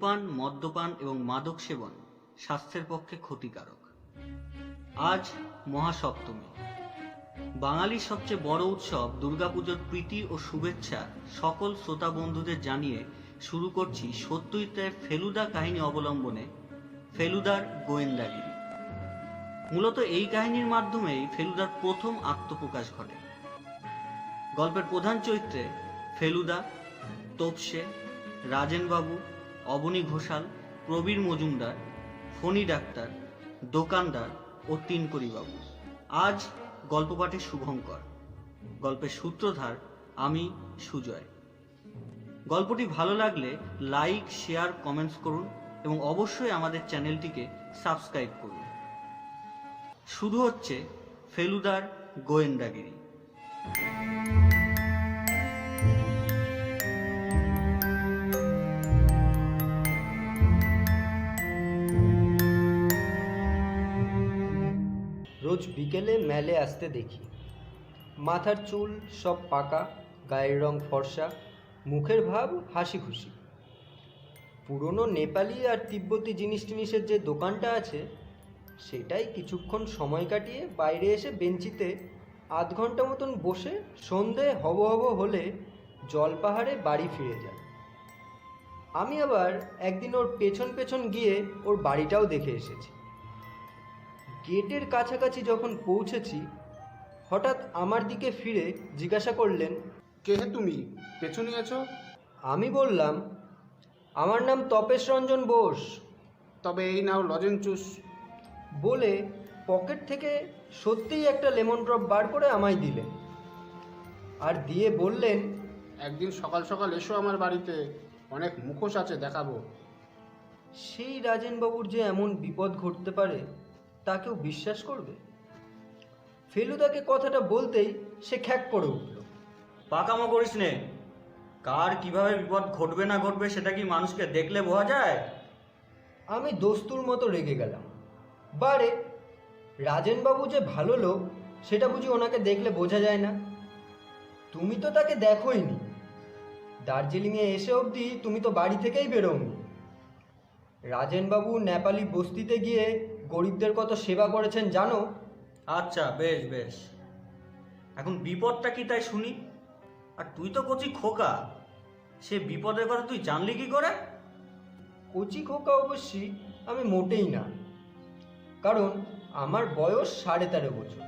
ধূমপান, মদ্যপান এবং মাদক সেবন স্বাস্থ্যের পক্ষে ক্ষতিকারক। আজ মহাসপ্তমী। বাঙালির সবচেয়ে বড় উৎসব দুর্গাপুজোর প্রীতি ও শুভেচ্ছা সকল শ্রোতা বন্ধুদের জানিয়ে শুরু করছি সত্যজিতের ফেলুদা কাহিনী অবলম্বনে ফেলুদার গোয়েন্দাগিরি। মূলত এই কাহিনীর মাধ্যমেই ফেলুদার প্রথম আত্মপ্রকাশ ঘটে। গল্পের প্রধান চরিত্রে ফেলুদা, তোপসে, রাজেনবাবু, অবনী ঘোষাল, প্রবীর মজুমদার, ফণি ডাক্তার, দোকানদার ও তিনকড়িবাবু। আজ গল্প পাঠে শুভঙ্কর, গল্পের সূত্রধার আমি সুজয়। গল্পটি ভালো লাগলে লাইক, শেয়ার, কমেন্টস করুন এবং অবশ্যই আমাদের চ্যানেলটিকে সাবস্ক্রাইব করুন। শুরু হচ্ছে ফেলুদার গোয়েন্দাগিরি। রোজ বিকেলে মেলে আসতে দেখি। মাথার চুল সব পাকা, গায়ের রং ফর্সা, মুখের ভাব হাসি খুশি। পুরনো নেপালি আর তিব্বতী জিনিস টিনিসের যে দোকানটা আছে সেটাই কিছুক্ষণ সময় কাটিয়ে বাইরে এসে বেঞ্চিতে আধ ঘন্টা মতন বসে সন্ধে হব হব হলে জলপাহাড়ে বাড়ি ফিরে যায়। আমি আবার একদিন ওর পেছন পেছন গিয়ে ওর বাড়িটাও দেখে এসেছি। গেটের কাছাকাছি যখন পৌঁছেছি হঠাৎ আমার দিকে ফিরে জিজ্ঞাসা করলেন, কে হে তুমি, পেছনে আছো? আমি বললাম, আমার নাম তপেশ রঞ্জন বোস। তবে এই নাও লজেন্স জুস। বলে পকেট থেকে সত্যিই একটা লেমন ড্রপ বার করে আমায় দিলেন আর দিয়ে বললেন, একদিন সকাল সকাল এসো আমার বাড়িতে, অনেক মুখোশ আছে দেখাবো। সেই রাজেনবাবুর যে এমন বিপদ ঘটতে পারে তা কেউ বিশ্বাস করবে? ফেলুদাকে কথাটা বলতেই সে খ্যাক করে উঠল। পাকামো করিস নে। কার কিভাবে বিপদ ঘটবে না ঘটবে সেটা কি মানুষকে দেখলে বোঝা যায়? আমি দস্তুর মতো রেগে গেলাম। বারে, রাজেনবাবু যে ভালো লোক সেটা বুঝি ওনাকে দেখলে বোঝা যায় না? তুমি তো তাকে দেখোইনি, দার্জিলিংয়ে এসে অবধি তুমি তো বাড়ি থেকেই বেরোওনি। রাজেনবাবু নেপালি বস্তিতে গিয়ে গরিবদের কত সেবা করেছেন জানো? আচ্ছা, বেশ বেশ, এখন বিপদটা কি তাই শুনি। আর তুই তো কচি খোকা, সে বিপদের কথা তুই জানলি কি করে? কচি খোকা অবশ্যই আমি মোটেই না, কারণ আমার বয়স 13.5 বছর।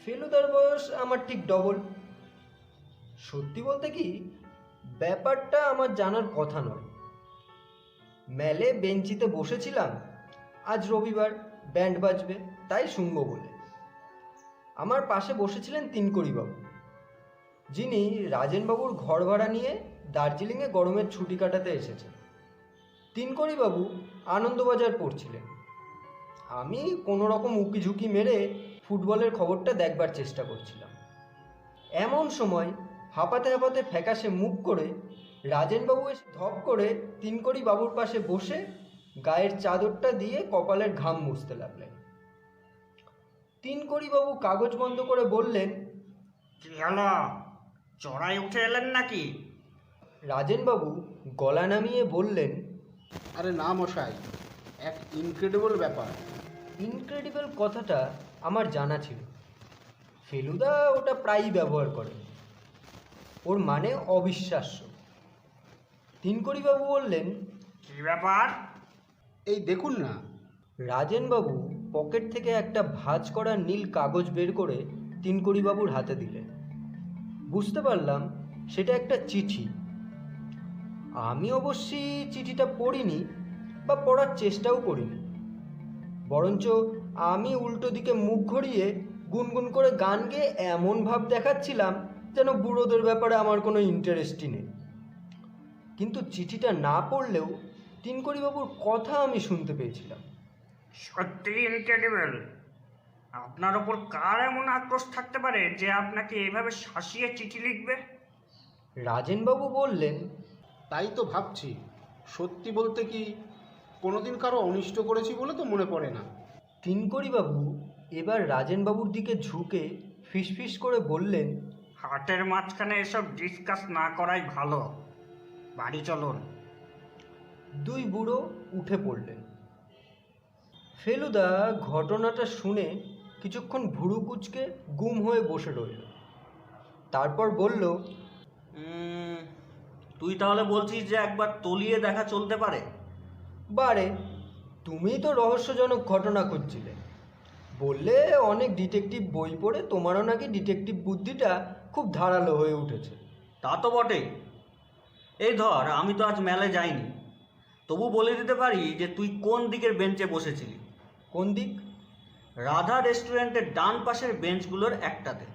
ফেলুদার বয়স আমার ঠিক ডবল। সত্যি বলতে কি, ব্যাপারটা আমার জানার কথা নয়। মেলে বেঞ্চিতে বসেছিলাম, আজ রবিবার, ব্যান্ড বাজবে তাই শুনবো বলে। আমার পাশে বসেছিলেন তিনকড়িবাবু, যিনি রাজেনবাবুর ঘর ভাড়া নিয়ে দার্জিলিংয়ে গরমের ছুটি কাটাতে এসেছেন। তিনকড়িবাবু আনন্দবাজার পড়ছিলেন। আমি কোনো রকম উকি ঝুঁকি মেরে ফুটবলের খবরটা দেখবার চেষ্টা করছিলাম। এমন সময় হাঁপাতে হাঁপাতে ফ্যাকাশে মুখ করে রাজেনবাবু এসে ধপ করে তিনকড়িবাবুর পাশে বসে গায়ের চাদরটা দিয়ে কপালের ঘাম মুছতে লাগলেন। তিনকড়িবাবু কাগজ বন্ধ করে বললেন, কি হলো, চড়াই উঠে এলেন নাকি? রাজেনবাবু গলা নামিয়ে বললেন, আরে না মশাই, এক ইনক্রেডিবল ব্যাপার। ইনক্রেডিবল কথাটা আমার জানা ছিল। ফেলুদা ওটা প্রায়ই ব্যবহার করেন। ওর মানে অবিশ্বাস্য। তিনকড়িবাবু বললেন, কি ব্যাপার? এই দেখুন না। রাজেনবাবু পকেট থেকে একটা ভাঁজ করা নীল কাগজ বের করে তিনকড়িবাবুর হাতে দিলেন। বুঝতে পারলাম সেটা একটা চিঠি। আমি অবশ্যই চিঠিটা পড়িনি বা পড়ার চেষ্টাও করিনি, বরঞ্চ আমি উল্টো দিকে মুখ ঘুরিয়ে গুনগুন করে গান গেয়ে এমন ভাব দেখাচ্ছিলাম যেন বুড়োদের ব্যাপারে আমার কোনো ইন্টারেস্টই নেই। কিন্তু চিঠিটা না পড়লেও তিনকড়িবাবুর কথা আমি শুনতে পেয়েছিলাম। সত্যি ইনক্রেডিবল। আপনার ওপর কার এমন আক্রোশ থাকতে পারে যে আপনাকে এইভাবে শাসিয়ে চিঠি লিখবে? রাজেনবাবু বললেন, তাই তো ভাবছি, সত্যি বলতে কি কোনোদিন কারো অনিষ্ট করেছি বলে তো মনে পড়ে না। তিনকড়িবাবু এবার রাজেনবাবুর দিকে ঝুঁকে ফিসফিস করে বললেন, হাটের মাঝখানে এসব ডিসকাস না করাই ভালো। বাড়ি চলুন। দুই বুড়ো উঠে পড়লেন। ফেলুদা ঘটনাটা শুনে কিছুক্ষণ ভুরু কুঁচকে গুম হয়ে বসে রইল। তারপর বলল, তুই তাহলে বলছিস যে একবার তলিয়ে দেখা চলতে পারে? বারে, তুমিই তো রহস্যজনক ঘটনা খুঁজছিলে। বললে অনেক ডিটেকটিভ বই পড়ে তোমারও নাকি ডিটেকটিভ বুদ্ধিটা খুব ধারালো হয়ে উঠেছে। তা তো বটেই। এই ধর, আমি তো আজ মেলায় যাইনি, তবু বলে দিতে পারি যে তুই কোন দিকের বেঞ্চে বসেছিলি। কোন দিক? রাধা রেস্টুরেন্টের ডান পাশের বেঞ্চগুলোর একটাতে।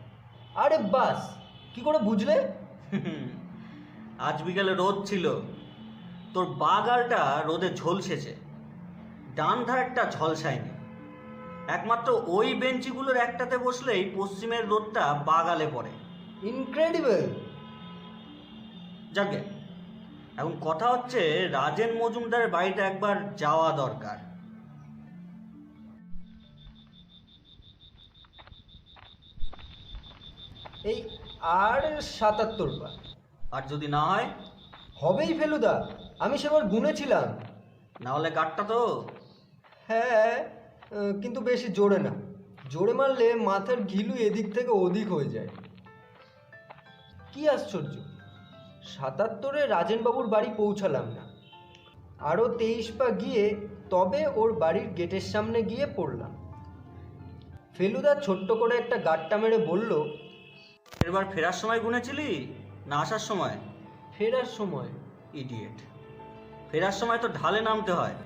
আরে বাস, কি করে বুঝলে? আজ বিকালে রোদ ছিল, তোর বাগালটা রোদে ঝলসেছে, ডান ধারটা ঝলসায়নি। একমাত্র ওই বেঞ্চিগুলোর একটাতে বসলেই পশ্চিমের রোদটা বাগালে পড়ে। ইনক্রেডিবল। যাকে, এখন কথা হচ্ছে রাজেন মজুমদারের বাড়িতে একবার যাওয়া দরকার। এই আর ৭৭ বার। আর যদি না হয়? হবেই ফেলুদা, আমি সেবার গুনেছিলাম। না হলে কাঠটা তো। হ্যাঁ, কিন্তু বেশি জোরে না। জোরে মারলে মাথার ঘিলু এদিক থেকে ওদিক হয়ে যায়। কি আশ্চর্য, ৭৭-এ রাজেনবাবুর বাড়ি পৌঁছালাম না, আরও ২৩ পা গিয়ে তবে ওর বাড়ির গেটের সামনে গিয়ে পড়লাম। ফেলুদা ছোট্ট করে একটা গাঁটটা মেরে বলল, এবার ফেরার সময় গুনেছিলি না আসার সময়? ফেরার সময়। ইডিয়েট, ফেরার সময় তো ঢালে নামতে হয়।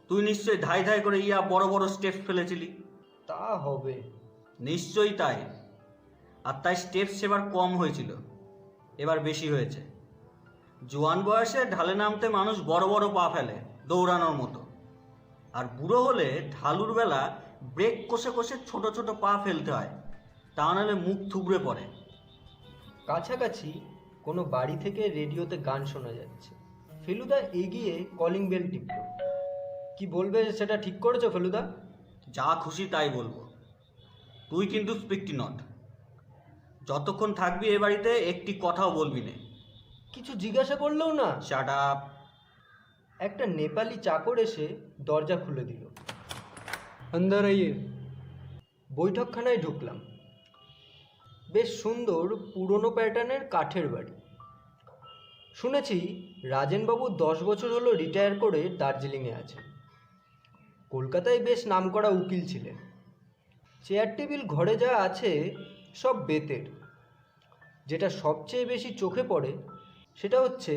তুই নিশ্চয়ই ধাই ধাই করে বড় বড় স্টেপস ফেলেছিলি। তা হবে। নিশ্চয়ই তাই। আর তাই স্টেপস সেবার কম হয়েছিল, এবার বেশি হয়েছে। জোয়ান বয়সে ঢালে নামতে মানুষ বড় বড় পা ফেলে দৌড়ানোর মতো, আর বুড়ো হলে ঢালুর বেলা ব্রেক কষে কষে ছোট ছোট পা ফেলতে হয়, তা নাহলে মুখ থুবড়ে পড়ে। কাছাকাছি কোনো বাড়ি থেকে রেডিওতে গান শোনা যাচ্ছে। ফেলুদা এগিয়ে কলিং বেল টিপল। কি বলবে সেটা ঠিক করেছো ফেলুদা? যা খুশি তাই বলবো। তুই কিন্তু স্পিকটি নট। যতক্ষণ থাকবি এ বাড়িতে একটি কথাও বলবি না। কিছু জিজ্ঞাসা করলেও না? Shut up. একটা নেপালি চাকর এসে দরজা খুলে দিল। আন্দার আইয়ে। বৈঠকখানায় ঢুকলাম। বেশ সুন্দর পুরনো প্যাটার্নের কাঠের বাড়ি। শুনেছি রাজেনবাবু ১০ বছর হলো রিটায়ার করে দার্জিলিংয়ে আছেন। কলকাতায় বেশ নামকরা উকিল ছিলেন। চেয়ার টেবিল ঘরে যা আছে সব বেতের। যেটা সবচেয়ে বেশি চোখে পড়ে সেটা হচ্ছে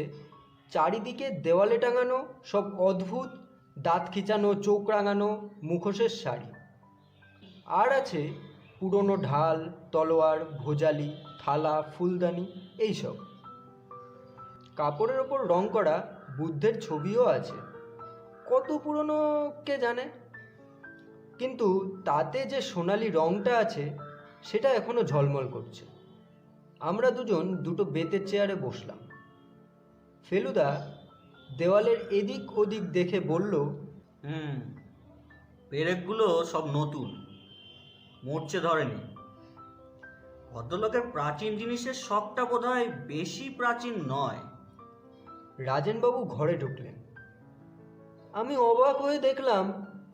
চারিদিকে দেওয়ালে টাঙানো সব অদ্ভুত দাঁত খিচানো চোখ রাঙানো মুখোশের শাড়ি। আর আছে পুরনো ঢাল, তলোয়ার, ভোজালি, থালা, ফুলদানি এইসব। কাপড়ের ওপর রং করা বুদ্ধের ছবিও আছে। কত পুরনো কে জানে, কিন্তু তাতে যে সোনালি রংটা আছে সেটা এখনো ঝলমল করছে। আমরা দুজন দুটো বেতের চেয়ারে বসলাম। ফেলুদা দেওয়ালের এদিক ওদিক দেখে বলল, পেরেকগুলো সব নতুন, মরচে ধরেনি। ভদ্রলোকের প্রাচীন জিনিসের শখটা বোধহয় বেশি প্রাচীন নয়। রাজেনবাবু ঘরে ঢুকলেন। আমি অবাক হয়ে দেখলাম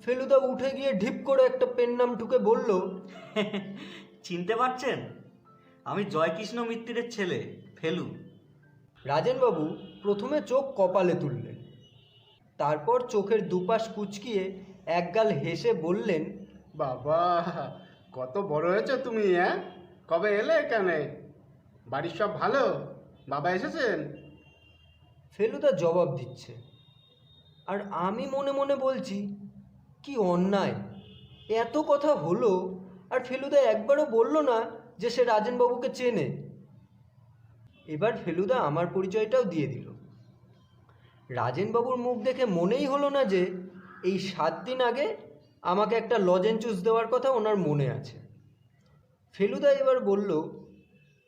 ফেলুদা উঠে গিয়ে ঢিপ করে একটা পেন নাম ঠুকে বলল, চিনতে পারছেন? আমি জয়কৃষ্ণ মিত্তিরের ছেলে, ফেলু। রাজেনবাবু প্রথমে চোখ কপালে তুললেন, তারপর চোখের দুপাশ কুচকিয়ে একগাল হেসে বললেন, বাবা, কত বড় হয়েছে তুমি! কবে এলে এখানে? বাড়ির সব ভালো? বাবা এসেছেন? ফেলুদা জবাব দিচ্ছে, আর আমি মনে মনে বলছি, কি অন্যায়! এত কথা হলো আর ফেলুদা একবারও বলল না যে সে রাজেনবাবুকে চেনে। এবার ফেলুদা আমার পরিচয়টাও দিয়ে দিল। রাজেনবাবুর মুখ দেখে মনেই হলো না যে এই ৭ দিন আগে আমাকে একটা লজেন জুস দেওয়ার কথা ওনার মনে আছে। ফেলুদা এবার বলল,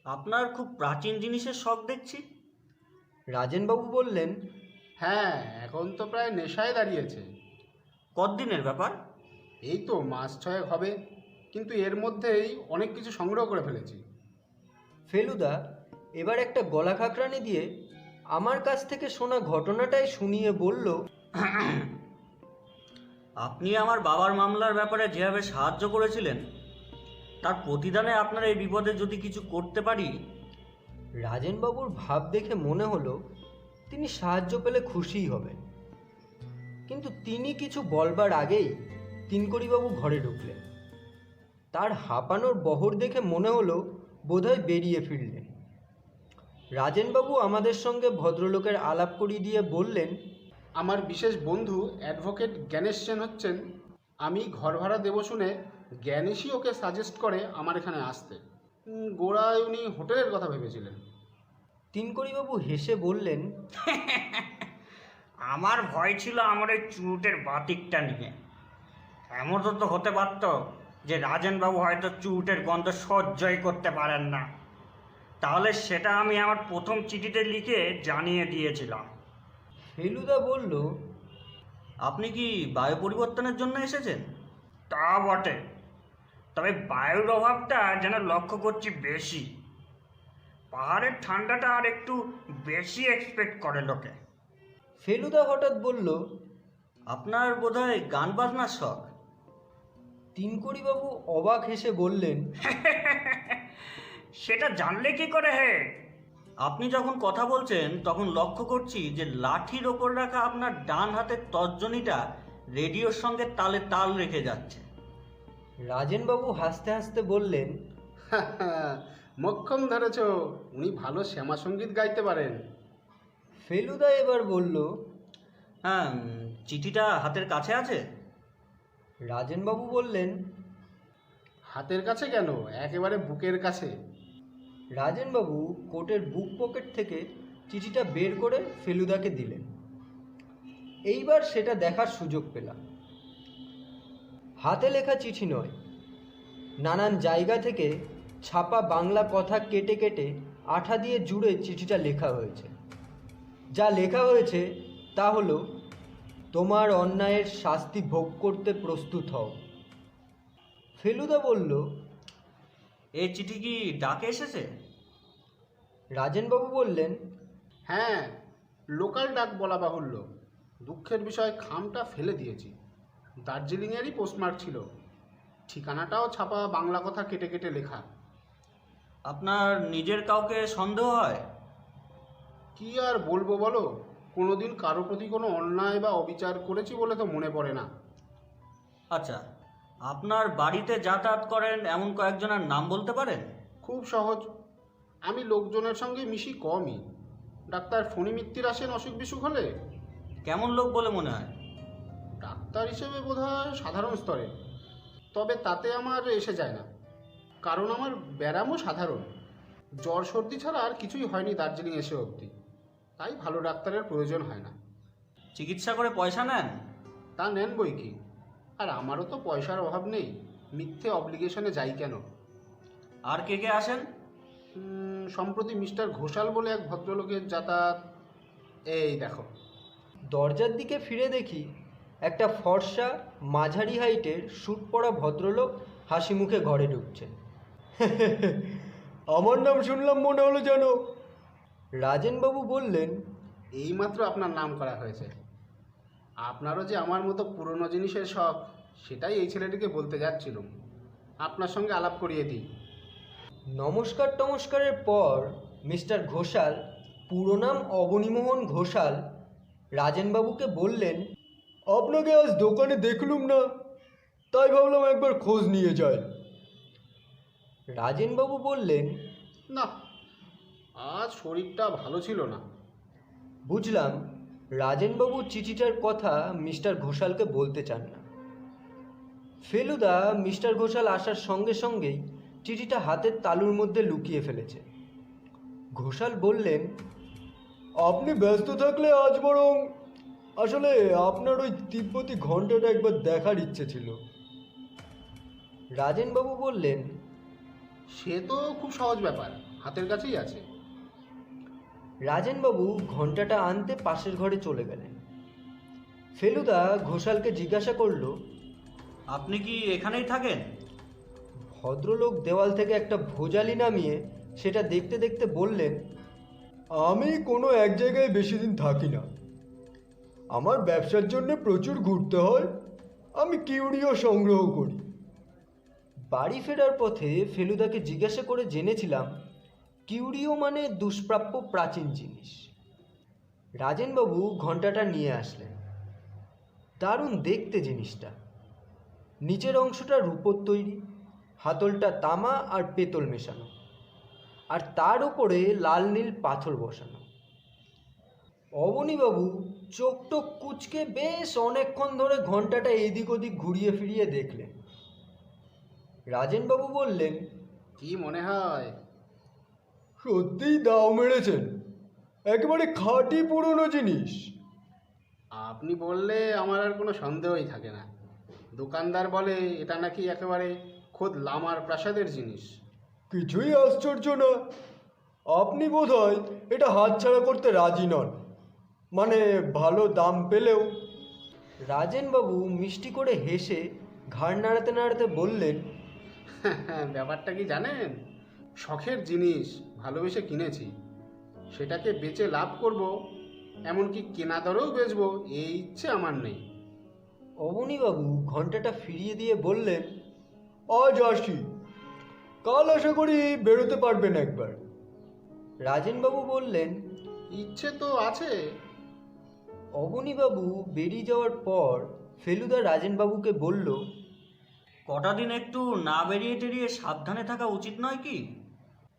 আপনার খুব প্রাচীন জিনিসের শখ দেখছি। রাজেনবাবু বললেন, হ্যাঁ, এখন তো প্রায় নেশায় দাঁড়িয়েছে। কতদিনের ব্যাপার? এই তো মাস ৬ হবে, কিন্তু এর মধ্যেই অনেক কিছু সংগ্রহ করে ফেলেছি। ফেলুদা এবার একটা গলা খাকরানি দিয়ে আমার কাছ থেকে শোনা ঘটনাটাই শুনিয়ে বলল, আপনি আমার বাবার মামলার ব্যাপারে যেভাবে সাহায্য করেছিলেন, তার প্রতিদানে আপনার এই বিপদে যদি কিছু করতে পারি। রাজেনবাবুর ভাব দেখে মনে হলো তিনি সাহায্য পেলে খুশিই হবেন, কিন্তু তিনি কিছু বলবার আগেই তিনকড়িবাবু ঘরে ঢুকলেন। তার হাঁপানোর বহর দেখে মনে হলো বোধহয় বেরিয়ে ফিরলেন। রাজেনবাবু আমাদের সঙ্গে ভদ্রলোকের আলাপ করিয়ে দিয়ে বললেন, আমার বিশেষ বন্ধু অ্যাডভোকেট জ্ঞানেশ সেন হচ্ছেন। আমি ঘর ভাড়া দেবো শুনে জ্ঞানেশই ওকে সাজেস্ট করে আমার এখানে আসতে। গোড়ায় উনি হোটেলের কথা ভেবেছিলেন। তিনকড়িবাবু হেসে বললেন, আমার ভয় ছিল আমার এই চুরুটের বাতিকটা নিয়ে। এমন তো হতে পারত যে রাজেনবাবু হয়তো চুরুটের গন্ধ সহ্যই করতে পারেন না। তাহলে সেটা আমি আমার প্রথম চিঠিতে লিখে জানিয়ে দিয়েছিলাম। ফেলুদা বলল, আপনি কি বায়ু পরিবর্তনের জন্য এসেছেন? তা বটে, তবে বায়ুর অভাবটা যেন লক্ষ্য করছি বেশি। পাহাড়ের ঠান্ডাটা আর একটু বেশি এক্সপেক্ট করে লোকে। ফেলুদা হঠাৎ বলল, আপনার বোধহয় গান বাজনার শখ। তিনকড়িবাবু অবাক হেসে বললেন, সেটা জানলে কি করে হে? আপনি যখন কথা বলছেন তখন লক্ষ্য করছি যে লাঠির ওপর রাখা আপনার ডান হাতের তর্জনীটা রেডিওর সঙ্গে তালে তাল রেখে যাচ্ছে। রাজেনবাবু হাসতে হাসতে বললেন, মক্ষম ধরেছ, উনি ভালো শ্যামা সঙ্গীত গাইতে পারেন। ফেলুদা এবার বলল, হ্যাঁ, চিঠিটা হাতের কাছে আছে? রাজেনবাবু বললেন, হাতের কাছে কেন, একেবারে বুকের কাছে। রাজেনবাবু কোটের বুক পকেট থেকে চিঠিটা বের করে ফেলুদাকে দিলেন। এইবার সেটা দেখার সুযোগ পেলাম। হাতে লেখা চিঠি নয়, নানান জায়গা থেকে ছাপা বাংলা কথা কেটে কেটে আঠা দিয়ে জুড়ে চিঠিটা লেখা হয়েছে। যা লেখা হয়েছে তা হলো, তোমার অন্যায়ের শাস্তি ভোগ করতে প্রস্তুত হও। ফেলুদা বলল, এই চিঠি কি ডাকে এসেছে? রাজেনবাবু বললেন, হ্যাঁ, লোকাল ডাক বলা বাহুল্য। দুঃখের বিষয় খামটা ফেলে দিয়েছি। দার্জিলিংয়েরই পোস্টমার্ক ছিল, ঠিকানাটাও ছাপা বাংলা কথা কেটে কেটে লেখা। আপনার নিজের কাউকে সন্দেহ হয়? কি আর বলবো বলো, কোনোদিন কারো প্রতি কোনো অন্যায় বা অবিচার করেছি বলে তো মনে পড়ে না। আচ্ছা, আপনার বাড়িতে যাতায়াত করেন এমন কয়েকজনের নাম বলতে পারেন? খুব সহজ, আমি লোকজনের সঙ্গে মিশি কমই। ডাক্তার ফণি মিত্তির আসেন অসুখ বিসুখ হলে। কেমন লোক বলে মনে হয়? ডাক্তার হিসেবে বোধহয় সাধারণ স্তরে, তবে তাতে আমার এসে যায় না, কারণ আমার ব্যারামও সাধারণ। জ্বর সর্দি ছাড়া আর কিছুই হয়নি দার্জিলিং এসে অবধি, তাই ভালো ডাক্তারের প্রয়োজন হয় না। চিকিৎসা করে পয়সা নেন? তা নেন বই কি, আর আমারও তো পয়সার অভাব নেই, মিথ্যে অব্লিগেশনে যাই কেন। আর কে কে আসেন? সম্প্রতি মিস্টার ঘোষাল বলে এক ভদ্রলোকের যাতায়াত। এই দেখো। দরজার দিকে ফিরে দেখি একটা ফর্সা মাঝারি হাইটের স্যুট পরা ভদ্রলোক হাসি মুখে ঘরে ঢুকছেন। আমার নাম শুনলাম মনে হলো যেন। রাজেনবাবু বললেন, এইমাত্র আপনার নাম করা হয়েছে। আপনারও যে আমার মতো পুরনো জিনিসের শখ, সেটাই এই ছেলেটিকে বলতে যাচ্ছিলুম। আপনার সঙ্গে আলাপ করিয়ে দিই। নমস্কার টমস্কারের পর মিস্টার ঘোষাল, পুরো নাম অবনীমোহন ঘোষাল, রাজেনবাবুকে বললেন, আপনাকে আজ দোকানে দেখলুম না, তাই ভাবলাম একবার খোঁজ নিয়ে যায়। রাজেনবাবু বললেন, না, আজ শরীরটা ভালো ছিল না। বুঝলাম রাজেনবাবু চিঠিটার কথা মিস্টার ঘোষালকে বলতে চান না। ফেলুদা মিস্টার ঘোষাল আসার সঙ্গে সঙ্গেই চিঠিটা হাতের তালুর মধ্যে লুকিয়ে ফেলেছে। ঘোষাল বললেন, আপনি ব্যস্ত থাকলে আজ বরং, আসলে আপনার ওই তিব্বতী ঘণ্টাটা একবার দেখার ইচ্ছে ছিল। রাজেনবাবু বললেন, সে তো খুব সহজ ব্যাপার, হাতের কাছেই আছে। রাজেনবাবু ঘণ্টাটা আনতে পাশের ঘরে চলে গেলেন। ফেলুদা ঘোষালকে জিজ্ঞাসা করল, আপনি কি এখানেই থাকেন? ভদ্রলোক দেওয়াল থেকে একটা ভোজালি নামিয়ে সেটা দেখতে দেখতে বললেন, আমি কোনো এক জায়গায় বেশি দিন থাকি না। আমার ব্যবসার জন্য প্রচুর ঘুরতে হয়। আমি কিউরিও সংগ্রহ করি। বাড়ি ফেরার পথে ফেলুদাকে জিজ্ঞাসা করে জেনেছিলাম কিউরিও মানে দুষ্প্রাপ্য প্রাচীন জিনিস। রাজেনবাবু ঘণ্টাটা নিয়ে আসলেন। দারুণ দেখতে জিনিসটা। নিচের অংশটা রূপোর তৈরি, হাতলটা তামা আর পেতল মেশানো, আর তার উপরে লাল নীল পাথর বসানো। অবনীবাবু চোখ টোক কুঁচকে বেশ অনেকক্ষণ ধরে ঘণ্টাটা এদিক ওদিক ঘুরিয়ে ফিরিয়ে দেখলেন। রাজেনবাবু বললেন, কি মনে হয়? সত্যিই দাও মেরেছেন, একেবারে খাঁটি পুরনো জিনিস। আপনি বললে আমার আর কোনো সন্দেহই থাকে না। দোকানদার বলে এটা নাকি একেবারে খোদ লামার প্রাসাদের জিনিস। কিছুই আশ্চর্য না। আপনি বোধহয় এটা হাতছাড়া করতে রাজি নন, মানে ভালো দাম পেলেও। রাজেনবাবু মিষ্টি করে হেসে ঘাড় নাড়াতে নাড়াতে বললেন, ব্যাপারটা কি জানেন? শখের জিনিস ভালোবেসে কিনেছি, সেটাকে বেচে লাভ করব, এমনকি কেনা দরেও বেচবো এই ইচ্ছে আমার নেই। অবনীবাবু ঘণ্টাটা ফিরিয়ে দিয়ে বললেন, আজ আসি, কাল আশা করি বেরোতে পারবেন একবার। রাজেনবাবু বললেন, ইচ্ছে তো আছে। অবনীবাবু বেরিয়ে যাওয়ার পর ফেলুদা রাজেনবাবুকে বলল, কটা দিন একটু না বেরিয়ে টেরিয়ে সাবধানে থাকা উচিত নয় কি?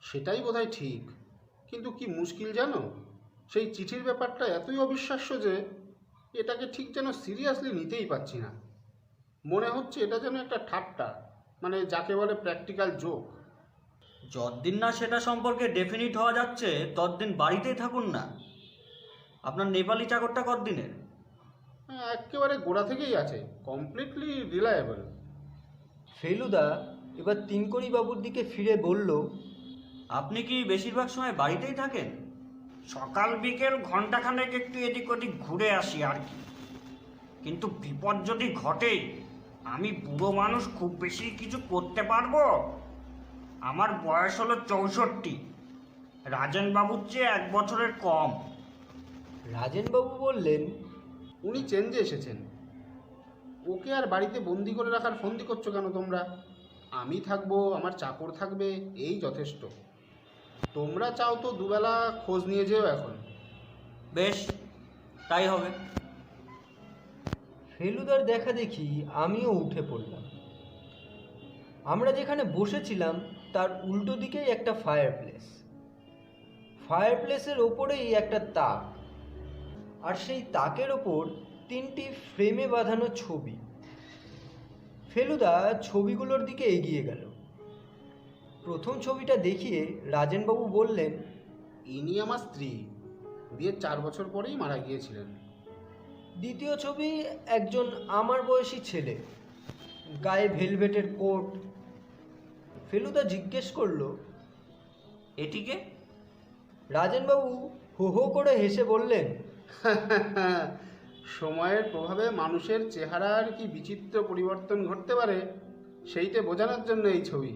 সেটাই বোধহয় ঠিক, কিন্তু কি মুশকিল জানো, সেই চিঠির ব্যাপারটা এতই অবিশ্বাস্য যে এটাকে ঠিক যেন সিরিয়াসলি নিতেই পারছি না। মনে হচ্ছে এটা যেন একটা ঠাট্টা, মানে যাকে বলে প্র্যাকটিক্যাল জোক। যতদিন না সেটা সম্পর্কে ডেফিনিট হওয়া যাচ্ছে ততদিন বাড়িতেই থাকুন না। আপনার নেপালি চাকরটা কতদিনের? একেবারে গোড়া থেকেই আছে, কমপ্লিটলি রিলায়েবল। ফেলুদা এবার তিনকড়িবাবুর দিকে ফিরে বলল, আপনি কি বেশিরভাগ সময় বাড়িতেই থাকেন? সকাল বিকেল ঘন্টাখানেক একটু এদিক ওদিক ঘুরে আসি আর কি। কিন্তু বিপদ যদি ঘটে, আমি বুড়ো মানুষ, খুব বেশি কিছু করতে পারবো? আমার বয়স হলো 64, রাজেনবাবুর চেয়ে 1 বছরের কম। রাজেনবাবু বললেন, উনি চেঞ্জে এসেছেন, ওকে আর বাড়িতে বন্দি করে রাখার ফন্দি করছো কেন তোমরা? আমি থাকবো, আমার চাকর থাকবে, এই যথেষ্ট। তোমরা চাও তো দুবেলা খোঁজ নিয়ে যেও এখন। বেশ, তাই হবে। ফেলুদার দেখা দেখি আমিও উঠে পড়লাম। আমরা যেখানে বসেছিলাম তার উল্টো দিকেই একটা ফায়ারপ্লেস। ফায়ারপ্লেসের ওপরেই একটা তাক, আর সেই তাকের ওপর 3টি ফ্রেমে বাঁধানো ছবি। ফেলুদা ছবিগুলোর দিকে এগিয়ে গেল। প্রথম ছবিটা দেখিয়ে রাজেনবাবু বললেন, ইনি আমার স্ত্রী, বিয়ের 4 বছর পরেই মারা গিয়েছিলেন। দ্বিতীয় ছবি একজন আমার বয়সী ছেলে, গায়ে ভেলভেটের কোট। ফেলুদা জিজ্ঞেস করলো, এটিকে? রাজেনবাবু হো হো করে হেসে বললেন, সময়ের প্রভাবে মানুষের চেহারার কি বিচিত্র পরিবর্তন ঘটতে পারে সেইটা বোঝানোর জন্য এই ছবি।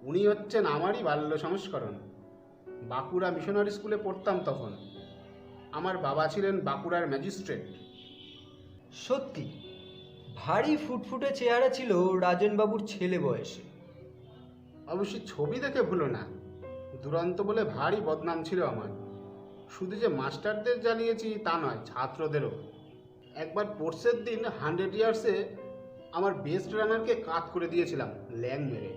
উনি হচ্ছেন আমারই বাল্য সংস্করণ। বাঁকুড়া মিশনারি স্কুলে পড়তাম তখন। আমার বাবা ছিলেন বাঁকুড়ার ম্যাজিস্ট্রেট। সত্যি ভারী ফুটফুটে চেহারা ছিল রাজেনবাবুর ছেলে বয়সে। অবশ্যই ছবি দেখে ভুলো না, দুরন্ত বলে ভারী বদনাম ছিল আমার। শুধু যে মাস্টারদের জ্বালিয়েছি তা নয়, ছাত্রদেরও। একবার স্পোর্টসের দিন 100 ইয়ার্সে আমার বেস্ট রানারকে কাট করে দিয়েছিলাম ল্যাং মেরে।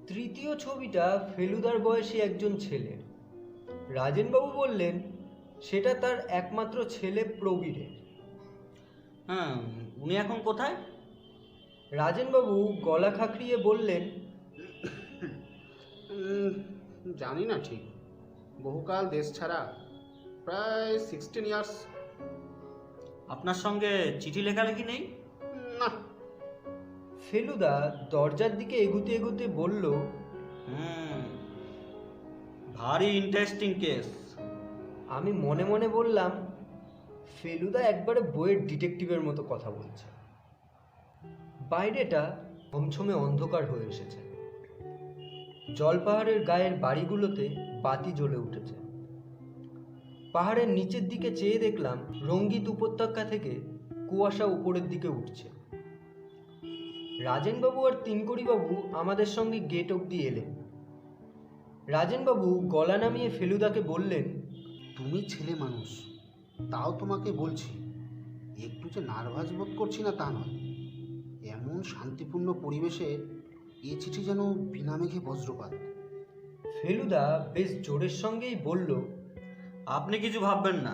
তৃতীয় ছবিটা ফেলুদার বয়সী একজন ছেলে। রাজেনবাবু বললেন, সেটা তার একমাত্র ছেলে প্রবীরের। হ্যাঁ, উনি এখন কোথায়? রাজেনবাবু গলা খাঁকড়িয়ে বললেন, জানি না ঠিক, বহুকাল দেশ ছাড়া, প্রায় 16 ইয়ার্স। আপনার সঙ্গে চিঠি লেখালেখি নেই? না। ফেলুদা দরজার দিকে এগুতে এগুতে বলল, ভারী ইন্টারেস্টিং কেস। আমি মনে মনে বললাম, ফেলুদা একবারে বইয়ের ডিটেকটিভের মতো কথা বলছে। বাইরেটা ছমছমে অন্ধকার হয়ে এসেছে। জলপাহাড়ের গায়ের বাড়িগুলোতে বাতি জ্বলে উঠেছে। পাহাড়ের নিচের দিকে চেয়ে দেখলাম রঙ্গিত উপত্যকা থেকে কুয়াশা উপরের দিকে উঠছে। রাজেনবাবু আর তিনকড়িবাবু আমাদের সঙ্গে গেট অবধি এলেন। রাজেনবাবু গলা নামিয়ে ফেলুদাকে বললেন, তুমি ছেলে মানুষ, তাও তোমাকে বলছি, একটু যে নার্ভাস বোধ করছি না তা নয়। এমন শান্তিপূর্ণ পরিবেশে এ চিঠি যেন বিনা মেঘে বজ্রপাত। ফেলুদা বেশ জোরের সঙ্গেই বলল, আপনি কিছু ভাববেন না,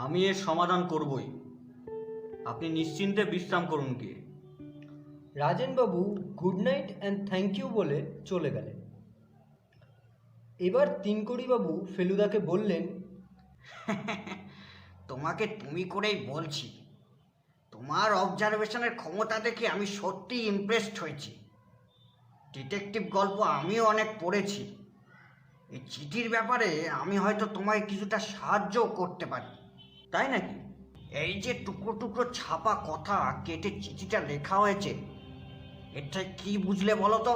আমি এর সমাধান করবই। আপনি নিশ্চিন্তে বিশ্রাম করুন গিয়ে। রাজেনবাবু good night and thank you বলে চলে গেলেন। এবার তিনকড়িবাবু ফেলুদাকে বললেন, তোমাকে তুমি করেই বলছি, তোমার অবজারভেশনের ক্ষমতা দেখে আমি সত্যি ইমপ্রেসড হয়েছি। ডিটেকটিভ গল্প আমিও অনেক পড়েছি। এই চিঠির ব্যাপারে আমি হয়তো তোমায় কিছুটা সাহায্য করতে পারি। তাই নাকি? এই যে টুকরো টুকরো ছাপা কথা কেটে চিঠিটা লেখা হয়েছে, এটা কি বুঝলে বলো তো?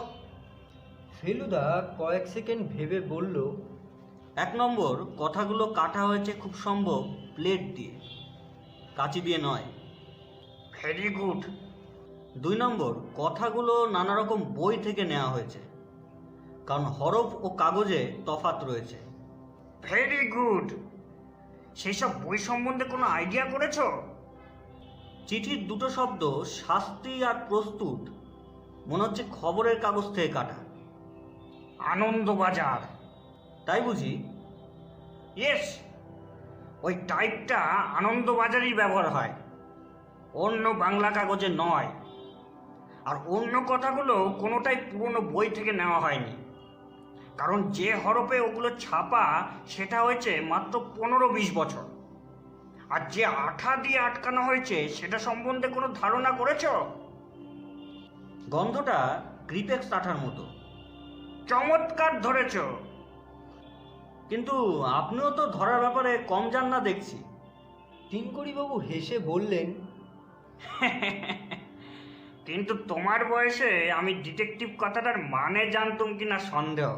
ফেলুদা কয়েক সেকেন্ড ভেবে বলল, 1 নম্বর, কথাগুলো কাটা হয়েছে খুব সম্ভব প্লেট দিয়ে, কাঁচি দিয়ে নয়। Very good. 2 নম্বর, কথাগুলো নানা রকম বই থেকে নেওয়া হয়েছে, কারণ হরফ ও কাগজে তফাৎ রয়েছে। Very good. সেসব বই সম্বন্ধে কোনো আইডিয়া করেছো? চিঠির 2টো শব্দ শাস্তি আর প্রস্তুত মনে হচ্ছে খবরের কাগজ থেকে কাটা। আনন্দবাজার। তাই বুঝি? ইয়েস, ওই টাইপটা আনন্দবাজারই ব্যবহার হয়, অন্য বাংলা কাগজে নয়। আর অন্য কথাগুলো কোনোটাই পুরনো বই থেকে নেওয়া হয়নি, কারণ যে হরফে ওগুলো ছাপা সেটা হয়েছে মাত্র 15-20 বছর। আর যে আঠা দিয়ে আটকানো হয়েছে সেটা সম্বন্ধে কোনো ধারণা করেছো? গন্ধটা গ্রিপেক্স আঠার মতো। চমৎকার ধরেছো। কিন্তু আপনিও তো ধরার ব্যাপারে কম জান না দেখছি। তিনকড়িবাবু হেসে বললেন, কিন্তু তোমার বয়সে আমি ডিটেকটিভ কথাটার মানে জানতাম কিনা সন্দেহ।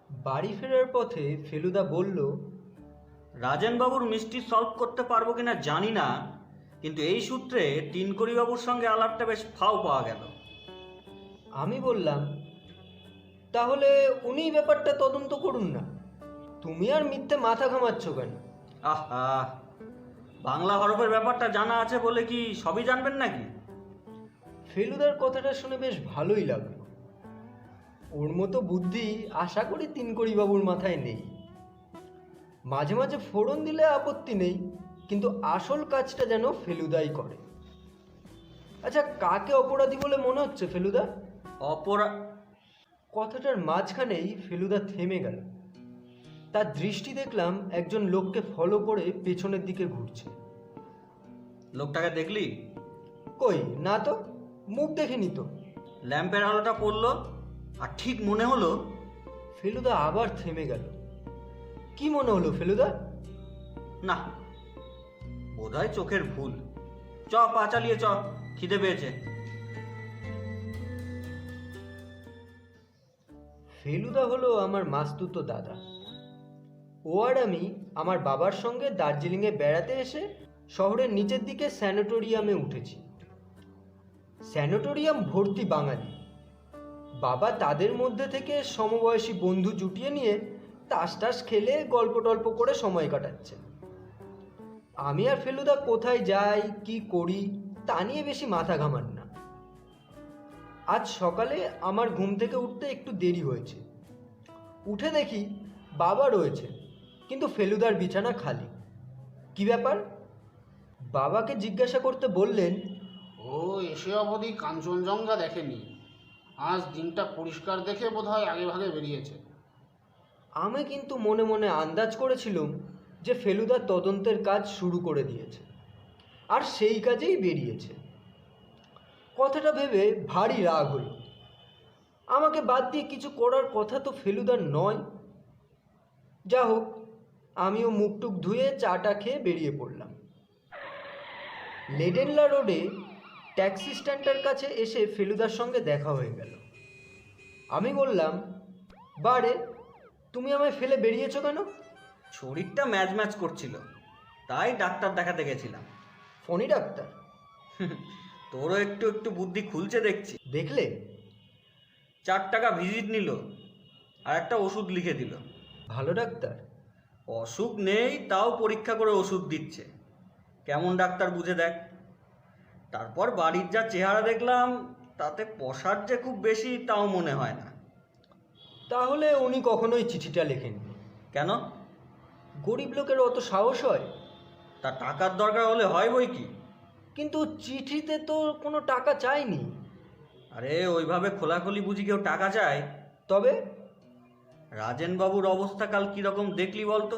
বাড়ি ফেরার পথে ফেলুদা বলল, রাজেনবাবুর মিস্ট্রি সলভ করতে পারবো কিনা জানি না, কিন্তু এই সূত্রে তিনকড়িবাবুর সঙ্গে আলাপটা বেশ ফাও পাওয়া গেল। আমি বললাম, তাহলে উনিই ব্যাপারটা তদন্ত করুন না, তুমি আর মিথ্যে মাথা ঘামাচ্ছ কেন? আহা, বাংলা হরফের ব্যাপারটা জানা আছে বলে কি সবই জানবেন নাকি? ফেলুদার কথাটা শুনে বেশ ভালোই লাগলো। ওর মতো বুদ্ধি আশা করি তিনকড়িবাবুর মাথায় নেই। মাঝে মাঝে ফোড়ন দিলে আপত্তি নেই, কিন্তু আসল কাজটা যেন ফেলুদাই করে। আচ্ছা, কাকে অপরাধী বলে মনে হচ্ছে ফেলুদা? কথাটার মাঝখানেই ফেলুদা থেমে গেল। তার দৃষ্টি দেখলাম একজন লোককে ফলো করে পেছনের দিকে ঘুরছে। লোকটাকে দেখলি? কই না তো, মুখ দেখিনি তো। ল্যাম্পের আলোটা পড়লো আর ঠিক মনে হলো। ফেলুদা আবার থেমে গেল। কি মনে হলো ফেলুদা? না, বোধহয় চোখের ভুল। চ, পা চালিয়ে চ, খিদে পেয়েছে। ফেলুদা হলো আমার মাস্তুতো দাদা। ও আর আমি আমার বাবার সঙ্গে দার্জিলিংয়ে বেড়াতে এসে শহরের নিচের দিকে স্যানিটোরিয়ামে উঠেছি। স্যানিটোরিয়াম ভর্তি বাঙালি। বাবা তাদের মধ্যে থেকে সমবয়সী বন্ধু জুটিয়ে নিয়ে তাস টাস খেলে গল্প টল্প করে সময় কাটাচ্ছে। আমি আর ফেলুদা কোথায় যাই কি করি তা নিয়ে বেশি মাথা ঘামান না। আজ সকালে আমার ঘুম থেকে উঠতে একটু দেরি হয়েছে। উঠে দেখি বাবা রয়েছে, কিন্তু ফেলুদার বিছানা খালি। কি ব্যাপার? বাবাকে জিজ্ঞাসা করতে বললেন, ও এসে অবধি কাঞ্চনজঙ্ঘা দেখেনি, আজ দিনটা পরিষ্কার দেখে বোধহয় আগে ভাগে বেরিয়েছে। আমি কিন্তু মনে মনে আন্দাজ করেছিলাম যে ফেলুদা তদন্তের কাজ শুরু করে দিয়েছে, আর সেই কাজেই বেরিয়েছে। কথাটা ভেবে ভারী রাগ হলো। আমাকে বাদ দিয়ে কিছু করার কথা তো ফেলুদার নয়। যা হোক, আমিও মুখটুক ধুয়ে চাটা খেয়ে বেরিয়ে পড়লাম। লেডেনলা রোডে ট্যাক্সি স্ট্যান্ডটার কাছে এসে ফেলুদার সঙ্গে দেখা হয়ে গেল। আমি বললাম, বারে তুমি আমায় ফেলে বেরিয়েছো কেন? শরীরটা ম্যাচ ম্যাচ করছিল, তাই ডাক্তার দেখাতে গেছিলাম। ফণি ডাক্তার? তোরও একটু একটু বুদ্ধি খুলছে দেখছি। দেখলে? 4 টাকা ভিজিট নিল আর একটা ওষুধ লিখে দিল। ভালো ডাক্তার? অসুখ নেই তাও পরীক্ষা করে ওষুধ দিচ্ছে। কেমন ডাক্তার বুঝে দেখ। তারপর বাড়ির যা চেহারা দেখলাম, তাতে পসার যে খুব বেশি তাও মনে হয় না। তাহলে উনি কখনোই চিঠিটা লেখেননি। কেন? গরিব লোকের অত সাহস হয়? তা টাকার দরকার হলে হয় বই কি। কিন্তু চিঠিতে তো কোনো টাকা চাইনি। আরে ওইভাবে খোলাখুলি বুঝি কেউ টাকা চায়? তবে রাজেনবাবুর অবস্থা কাল কীরকম দেখলি বলতো?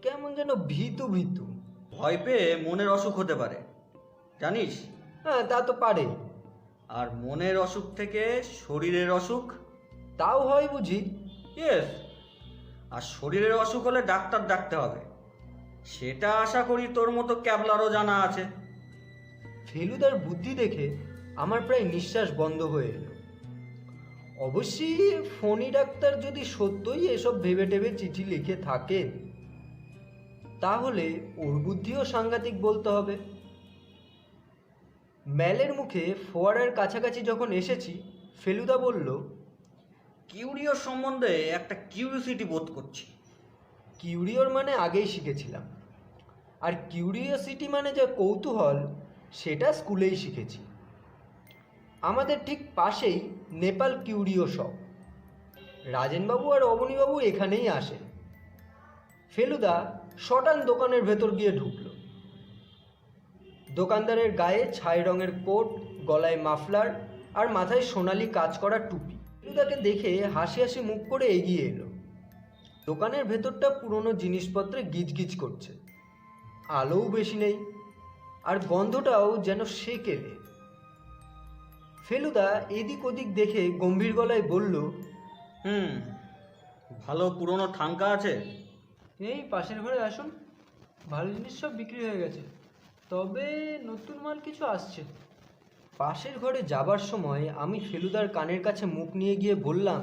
কেমন যেন ভীতু ভীতু। ভয় পেয়ে মনের অসুখ হতে পারে, জানিস? হ্যাঁ, তা তো পারে। আর মনের অসুখ থেকে শরীরের অসুখ? তাও হয় বুঝি? ইয়েস। আর শরীরের অসুখ হলে ডাক্তার ডাকতে হবে, সেটা আশা করি তোর মতো ক্যাবলারও জানা আছে। ফেলুদার বুদ্ধি দেখে আমার প্রায় নিঃশ্বাস বন্ধ হয়ে এলো। অবশ্যই ফণি ডাক্তার যদি সত্যই এসব ভেবে টেবে চিঠি লিখে থাকেন, তাহলে ওর বুদ্ধিও সাংঘাতিক বলতে হবে। ম্যালের মুখে ফোয়ারার কাছাকাছি যখন এসেছি, ফেলুদা বলল, কিউরিও সম্বন্ধে একটা কিউরিওসিটি বোধ করছি। কিউরিওর মানে আগেই শিখেছিলাম, আর কিউরিওসিটি মানে যা কৌতূহল, সেটা স্কুলেই শিখেছি। আমাদের ঠিক পাশেই নেপাল কিউরিও শপ। রাজেনবাবু আর অবনীবাবু এখানেই আসেন। ফেলুদা শটান দোকানের ভেতর গিয়ে ঢুকল। দোকানদারের গায়ে ছাই রঙের কোট, গলায় মাফলার আর মাথায় সোনালি কাজ করা টুপি। ফেলুদাকে দেখে হাসি হাসি মুখ করে এগিয়ে এলো। দোকানের ভেতরটা পুরনো জিনিসপত্রে গিজগিজ করছে, আলোও বেশি নেই, আর গন্ধটাও যেন সেকেলে। ফেলুদা এদিক ওদিক দেখে গম্ভীর গলায় বলল, ভালো পুরনো থাঙ্কা আছে? এই পাশের ঘরে আসুন, ভালো জিনিস সব বিক্রি হয়ে গেছে, তবে নতুন মাল কিছু আসছে। পাশের ঘরে যাবার সময় আমি ফেলুদার কানের কাছে মুখ নিয়ে গিয়ে বললাম,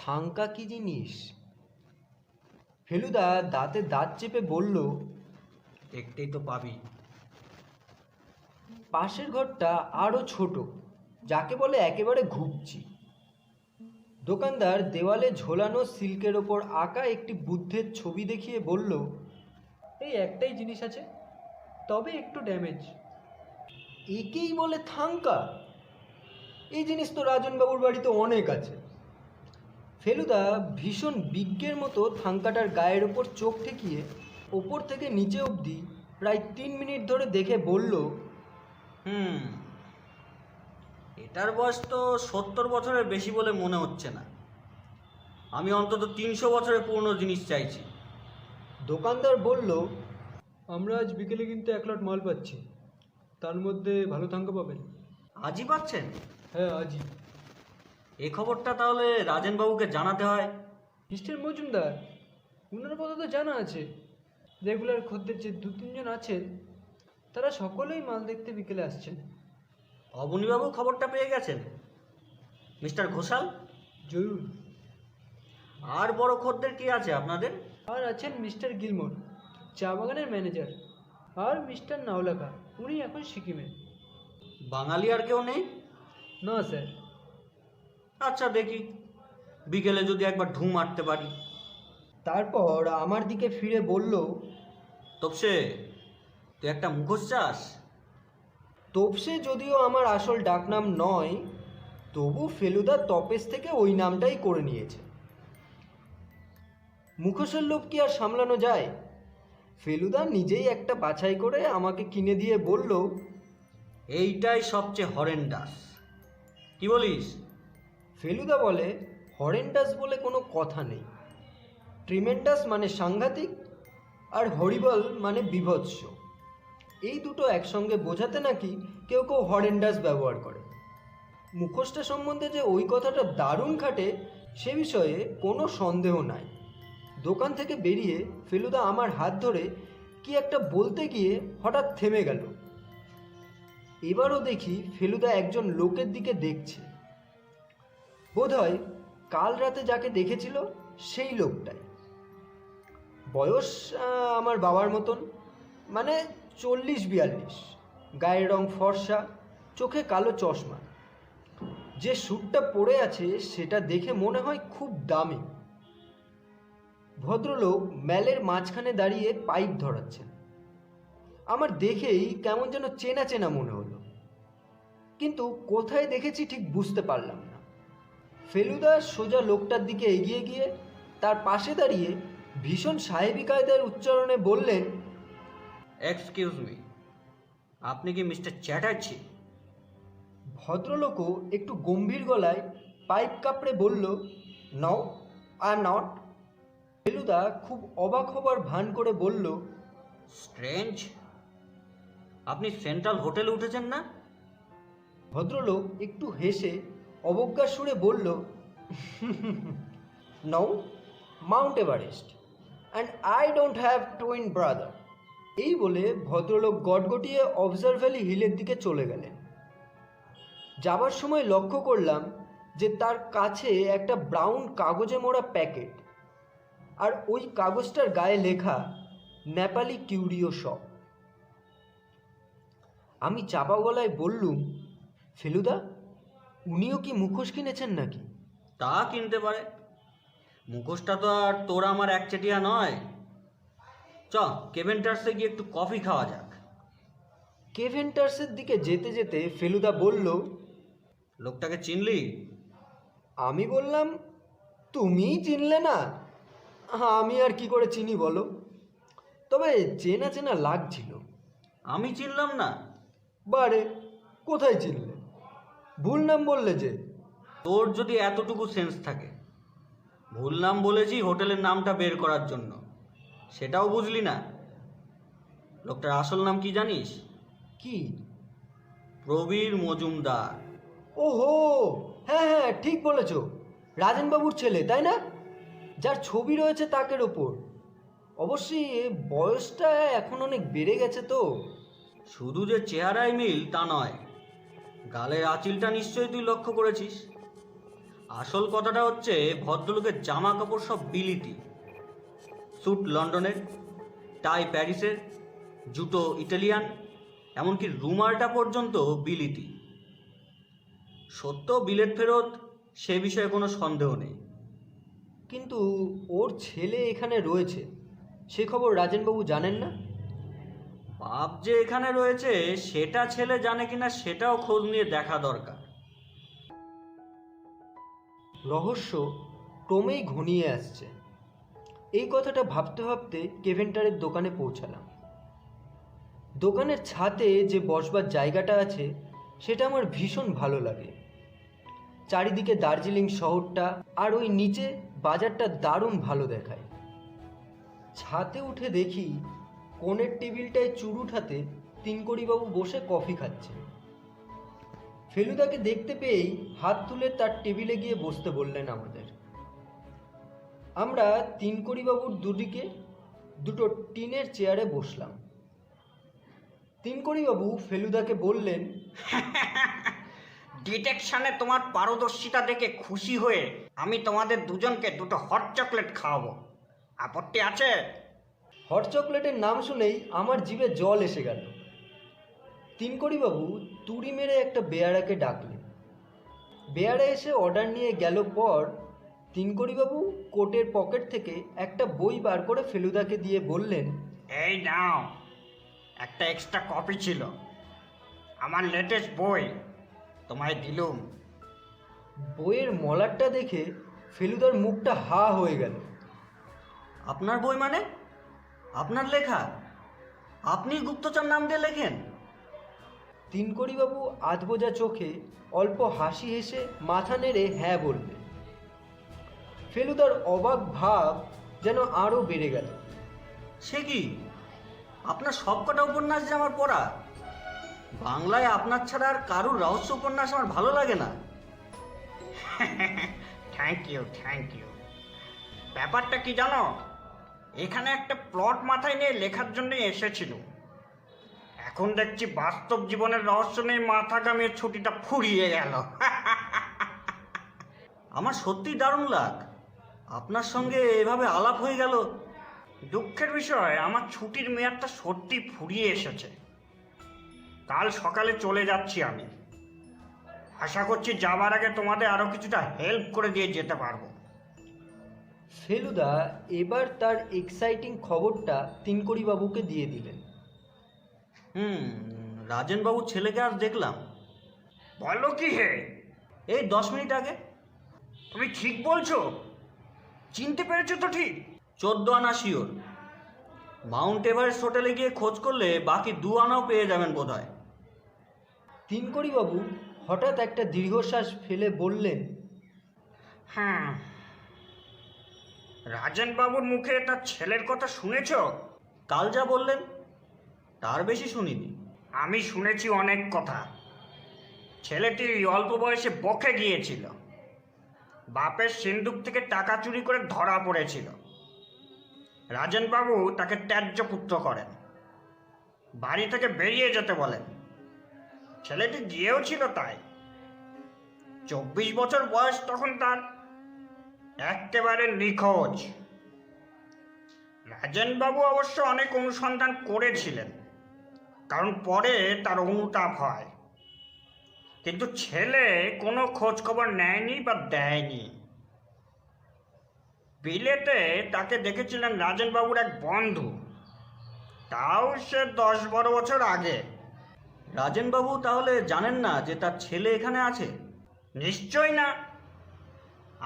থাঙ্কা কি জিনিস? ফেলুদা দাঁতে দাঁত চেপে বলল, একটাই তো পাবি। পাশের ঘরটা আরও ছোট, যাকে বলে একেবারে ঘুপচি। দোকানদার দেওয়ালে ঝোলানো সিল্কের ওপর আঁকা একটি বুদ্ধের ছবি দেখিয়ে বলল, এই একটাই জিনিস আছে, তবে একটু ড্যামেজ। একেই বলে থাঙ্কা? এই জিনিস তো রাজনবাবুর বাড়িতে অনেক আছে। ফেলুদা ভীষণ বিজ্ঞের মতো থাঙ্কাটার গায়ের ওপর চোখ ঠেকিয়ে ওপর থেকে নিচে অবধি প্রায় 3 মিনিট ধরে দেখে বলল, এটার বয়স তো 70 বছরের বেশি বলে মনে হচ্ছে না। আমি অন্তত 300 বছরের পুরনো জিনিস চাইছি। দোকানদার বলল, আমরা আজ বিকেলে কিন্তু 1 লট মাল পাচ্ছি, তার মধ্যে ভালো থাঙ্কা পাবেন। আজই পাচ্ছেন? হ্যাঁ, আজই। এই খবরটা তাহলে রাজেনবাবুকে জানাতে হয়। মিস্টার মজুমদার, ওনার কথা তো জানা আছে। রেগুলার খদ্দের যে 2-3 জন আছেন, তারা সকলেই মাল দেখতে বিকেলে আসছেন। অবনীবাবু খবরটা পেয়ে গেছেন? মিস্টার ঘোষাল? জরুর। আর বড় খদ্দের কি আছে আপনাদের? আর আছেন মিস্টার গিলমোর, চা বাগানের ম্যানেজার, আর মিস্টার নাওলাকা, উনি এখন সিকিমে। বাঙালি আর কেউ নেই? না স্যার। আচ্ছা, দেখি বিকেলে যদি একবার ঢু মারতে পারি। তারপর আমার দিকে ফিরে বলল, তপসে, তুই একটা মুখোশ চাস? তোপসে যদিও আমার আসল ডাকনাম নয়, তবু ফেলুদা তপেস থেকে ওই নামটাই করে নিয়েছে। মুখোশের লোভ কি আর সামলানো যায়? ফেলুদা নিজেই একটা বাছাই করে আমাকে কিনে দিয়ে বলল, এইটাই সবচেয়ে হরেন্ডাস। কি বলিস? ফেলুদা বলে, হরেন্ডাস বলে কোনো কথা নেই। ট্রিমেন্ডাস মানে সাংঘাতিক, আর হরিবল মানে বিভৎস। এই দুটো একসঙ্গে বোঝাতে নাকি কেউ কেউ হরেন্ডাস ব্যবহার করে। মুখোশটা সম্বন্ধে যে ওই কথাটা দারুণ খাটে, সে বিষয়ে কোনো সন্দেহ নাই। দোকান থেকে বেরিয়ে ফেলুদা আমার হাত ধরে কি একটা বলতে গিয়ে হঠাৎ থেমে গেল। এবারও দেখি ফেলুদা একজন লোকের দিকে দেখছে। বোধহয় কাল রাতে যাকে দেখেছিল সেই লোকটাই। বয়স আমার বাবার মতন, মানে 40-42, গায়ের রং ফর্সা, চোখে কালো চশমা। যে স্যুটটা পরে আছে সেটা দেখে মনে হয় খুব দামি। ভদ্রলোক ম্যালের মাঝখানে দাঁড়িয়ে পাইপ ধরাচ্ছেন। আমার দেখেই কেমন যেন চেনা চেনা মনে হলো, কিন্তু কোথায় দেখেছি ঠিক বুঝতে পারলাম না। ফেলুদা সোজা লোকটার দিকে এগিয়ে গিয়ে তার পাশে দাঁড়িয়ে ভীষণ সাহেবী কায়দার উচ্চারণে বললেন, এক্সকিউজ মি, আপনি কি মিস্টার চ্যাটার্জি? ভদ্রলোকও একটু গম্ভীর গলায় পাইপ কাপড়ে বলল, no, I am not. Feluda খুব অবাক হবার ভান করে বলল, স্ট্রেঞ্জ, আপনি সেন্ট্রাল হোটেলে উঠেছেন না? ভদ্রলোক একটু হেসে অবজ্ঞার সুরে বলল, no, Mount Everest, and I don't have twin brother. এই বলে ভদ্রলোক গটগটিয়ে অবজার্ভ ভ্যালি হিলের দিকে চলে গেলেন। যাবার সময় লক্ষ্য করলাম যে তার কাছে একটা ব্রাউন কাগজে মোড়া প্যাকেট, আর ওই কাগজটার গায়ে লেখা নেপালি কিউরিও শপ। আমি চাপা গলায় বললুম, ফেলুদা, উনিও কি মুখোশ কিনেছেন নাকি? তা কিনতে পারে, মুখোশটা তো আর তোর আমার একচেটিয়া নয়। চ কেভেন্টার্সে গিয়ে একটু কফি খাওয়া যাক। কেভেন্টার্সের দিকে যেতে যেতে ফেলুদা বলল, লোকটাকে চিনলি? আমি বললাম, তুমিই চিনলে না? আমি আর কি করে চিনি বলো? তবে চেনা চেনা লাগছিল। আমি চিনলাম না? বারে, কোথায় চিনলে? ভুল নাম বললে যে। তোর যদি এতটুকু সেন্স থাকে, ভুল নাম বলেছি হোটেলের নামটা বের করার জন্য, সেটাও বুঝলি না? লোকটার আসল নাম কি জানিস? কি? প্রবীর মজুমদার। ওহো, হ্যাঁ হ্যাঁ, ঠিক বলেছ, রাজেনবাবুর ছেলে, তাই না? যার ছবি রয়েছে তাকের ওপর। অবশ্যই বয়সটা এখন অনেক বেড়ে গেছে তো। শুধু যে চেহারায় মিল তা নয়, গালের আঁচিলটা নিশ্চয়ই তুই লক্ষ্য করেছিস। আসল কথাটা হচ্ছে ভদ্রলোকের জামা কাপড় সব বিলিতি। স্যুট লন্ডনের, টাই প্যারিসের, জুতো ইটালিয়ান, এমনকি রুমালটা পর্যন্ত বিলিতি। সত্য বিলেত ফেরত, সে বিষয়ে কোনো সন্দেহ নেই। কিন্তু ওর ছেলে এখানে রয়েছে, সে খবর রাজেনবাবু জানেন না? বাপ যে এখানে রয়েছে সেটা ছেলে জানে কিনা সেটাও খোঁজ নিয়ে দেখা দরকার। রহস্য ক্রমেই ঘনিয়ে আসছে। এই কথাটা ভাবতে ভাবতে কেভেন্টারের দোকানে পৌঁছালাম। দোকানের ছাদে যে বসবার জায়গাটা আছে সেটা আমার ভীষণ ভালো লাগে। চারিদিকে দার্জিলিং শহরটা, আর ওই নিচে বাজারটা দারুণ ভালো দেখায়। ছাদে উঠে দেখি কোণের টেবিলটায় চুরুট হাতে তিনকড়িবাবু বসে কফি খাচ্ছেন। ফেলুদাকে দেখতে পেয়েই হাত তুলে তার টেবিলে গিয়ে বসতে বললেন আমাদের। আমরা তিনকড়িবাবুর দুদিকে দুটো টিনের চেয়ারে বসলাম। তিনকড়িবাবু ফেলুদাকে বললেন, ডিটেকশনে তোমার পারদর্শিতা দেখে খুশি হয়ে আমি তোমাদের দুজনকে দুটো হট চকলেট খাওয়াবো, আপত্তি আছে? হট চকলেটের নাম শুনেই আমার জিভে জল এসে গেল। তিনকড়িবাবু তুড়ি মেরে একটা বেয়ারাকে ডাকলেন। বেয়ারা এসে অর্ডার নিয়ে গেল পর তিনকড়িবাবু কোটের পকেট থেকে একটা বই বার করে ফেলুদাকে দিয়ে বললেন, এই নাও, একটা এক্সট্রা কপি ছিল, আমার লেটেস্ট বই, তোমায় দিলুম। বইয়ের মলাটটা দেখে ফেলুদার মুখটা হা হয়ে গেল। আপনার বই মানে? আপনার লেখা? আপনি গুপ্তচর নাম দিয়ে লেখেন? তিনকড়িবাবু আধবোজা চোখে অল্প হাসি হেসে মাথা নেড়ে হ্যাঁ বললেন। ফেলুদার অবাক ভাব যেন আরও বেড়ে গেল। সে কি, আপনার সবকটা উপন্যাস যে আমার পড়া? বাংলায় আপনার ছাড়া আর কারুর রহস্য উপন্যাস আমার ভালো লাগে না। Thank you, thank you. ব্যাপারটা কি জানো, এখানে একটা প্লট মাথায় নিয়ে লেখার জন্যই এসেছিল। এখন দেখছি বাস্তব জীবনের রহস্য নিয়ে মাথা কামিয়ে ছুটিটা ফুরিয়ে গেল। আমার সত্যি দারুণ লাগ আপনার সঙ্গে এভাবে আলাপ হয়ে গেল। দুঃখের বিষয়, আমার ছুটির মেয়াদটা সত্যি ফুরিয়ে এসেছে। কাল সকালে চলে যাচ্ছি আমি। আশা করছি যাবার আগে তোমাদের আরও কিছুটা হেল্প করে দিয়ে যেতে পারবো। ফেলুদা এবার তার এক্সাইটিং খবরটা তিনকড়িবাবুকে দিয়ে দিলেন। রাজেনবাবুর ছেলেকে আজ দেখলাম। বলো কি হে? এই 10 মিনিট আগে। তুমি ঠিক বলছো? চিনতে পেরেছো তো ঠিক? 14 আনা শিওর। মাউন্ট এভারেস্ট হোটেলে গিয়ে খোঁজ করলে বাকি 2 আনাও পেয়ে যাবেন বোধহয়। তিনকড়িবাবু হঠাৎ একটা দীর্ঘশ্বাস ফেলে বললেন, হ্যাঁ, রাজেন বাবুর মুখে তার ছেলের কথা শুনেছ? কাল যা বললেন তার বেশি শুনিনি। আমি শুনেছি অনেক কথা। ছেলেটি অল্প বয়সে বকে গিয়েছিল, বাপের সিন্দুক থেকে টাকা চুরি করে ধরা পড়েছিল। রাজেন বাবু তাকে ত্যায্য পুত্র করেন, বাড়ি থেকে বেরিয়ে যেতে বলেন। ছেলেটি গিয়েও ছিল তাই। 24 বছর বয়স তখন তার, একেবারে নিখোঁজ। রাজেন বাবু অবশ্য অনেক অনুসন্ধান করেছিলেন, কারণ পরে তার অনুতাপ হয়, কিন্তু ছেলে কোনো খোঁজ খবর নেয়নি বা দেয়নি। বিলেতে তাকে দেখেছিলেন রাজেন বাবুর এক বন্ধু, তাও সে 10-12 বছর আগে। রাজেনবাবু তাহলে জানেন না যে তার ছেলে এখানে আছে? নিশ্চয় না।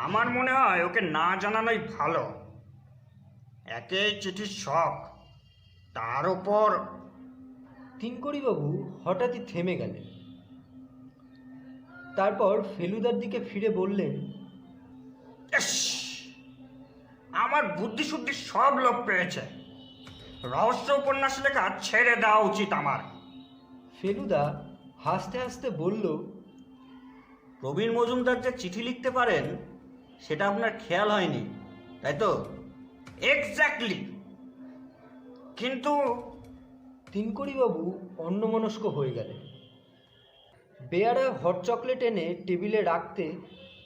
আমার মনে হয় ওকে না জানানোই ভালো। একে চিঠির শখ, তার উপর। তিনকড়িবাবু হঠাৎই থেমে গেলেন। তারপর ফেলুদার দিকে ফিরে বললেন, ইস, আমার বুদ্ধি শুদ্ধি সব লোপ পেয়েছে। রহস্য উপন্যাস লেখা ছেড়ে দেওয়া উচিত আমার। ফেলুদা হাসতে হাসতে বলল, প্রবীণ মজুমদার যে চিঠি লিখতে পারেন সেটা আপনার খেয়াল হয়নি, তাই তো? এক্স্যাক্টলি। কিন্তু তিনকড়িবাবু অন্যমনস্ক হয়ে গেলেন। বেয়ারা হট চকলেট এনে টেবিলে রাখতে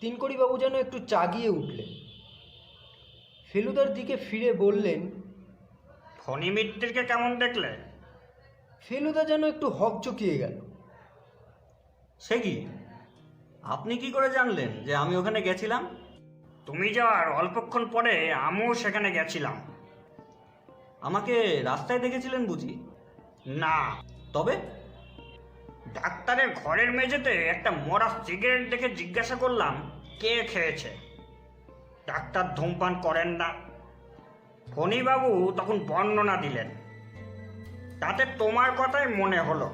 তিনকড়িবাবু যেন একটু চাগিয়ে উঠলেন। ফেলুদার দিকে ফিরে বললেন, ফণি মিত্তিরকে কেমন দেখলে? ফেলুদা যেন একটু হকচকিয়ে গেল। সে কি? আপনি কি করে জানলেন যে আমি ওখানে গেছিলাম? তুমি যাওয়ার অল্পক্ষণ পরে আমিও সেখানে গেছিলাম। আমাকে রাস্তায় দেখেছিলেন বুঝি? না, তবে ডাক্তারের ঘরের মেঝেতে একটা মরা সিগারেট দেখে জিজ্ঞাসা করলাম কে খেয়েছে। ডাক্তার ধূমপান করেন না। ফণিবাবু তখন বর্ণনা দিলেন, তাতে তোমার কথাই মনে হলো।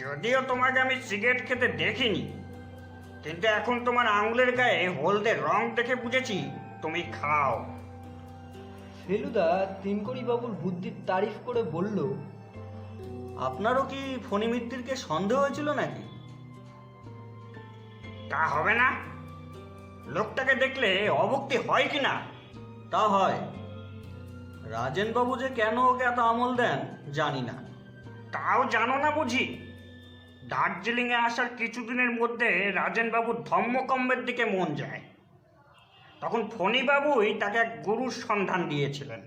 যদিও তোমাকে আমি সিগারেট খেতে দেখিনি, কিন্তু এখন তোমার আঙুলের গায়ে হলদে রং দেখে বুঝেছি তুমি খাও। ফেলুদা তিনকড়িবাবুর বুদ্ধির তারিফ করে বলল, আপনারও কি ফণি মিত্তিরকে সন্দেহ হয়েছিল নাকি? তা হবে না? লোকটাকে দেখলে অভক্তি হয় কি না? তা হয়। রাজেনবাবু যে কেন ওকে এত আমল দেন জানি না। তাও জানো না বুঝি? দার্জিলিংয়ে আসার কিছুদিনের মধ্যে রাজেনবাবুর ধম্মকম্বের দিকে মন যায়। তখন ফণিবাবুই তাকে এক গুরুর সন্ধান দিয়েছিলেন।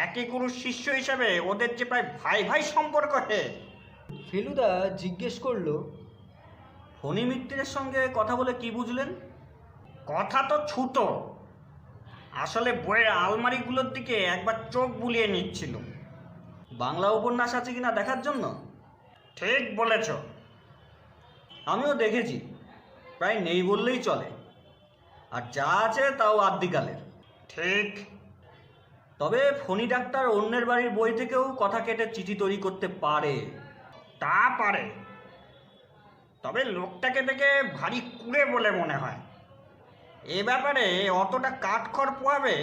একই গুরুর শিষ্য হিসেবে ওদের যে প্রায় ভাই ভাই সম্পর্ক। ফেলুদা জিজ্ঞেস করল, ফণি মিত্তিরের সঙ্গে কথা বলে কি বুঝলেন? কথা তো ছুতো, আসলে বইয়ের আলমারিগুলোর দিকে একবার চোখ বুলিয়ে নিচ্ছিল। বাংলা উপন্যাস আছে কিনা দেখার জন্য? ঠিক বলেছ। আমিও দেখেছি, প্রায় নেই বললেই চলে, আর যা আছে তাও আদ্যিকালের। ঠিক। তবে ফণি ডাক্তার অন্যের বাড়ির বই থেকেও কথা কেটে চিঠি তৈরি করতে পারে। তা পারে, তবে লোকটাকে দেখে ভারী কুড়ে বলে মনে হয়। এ ব্যাপারে অতটা কাঠখড় পোয়াবে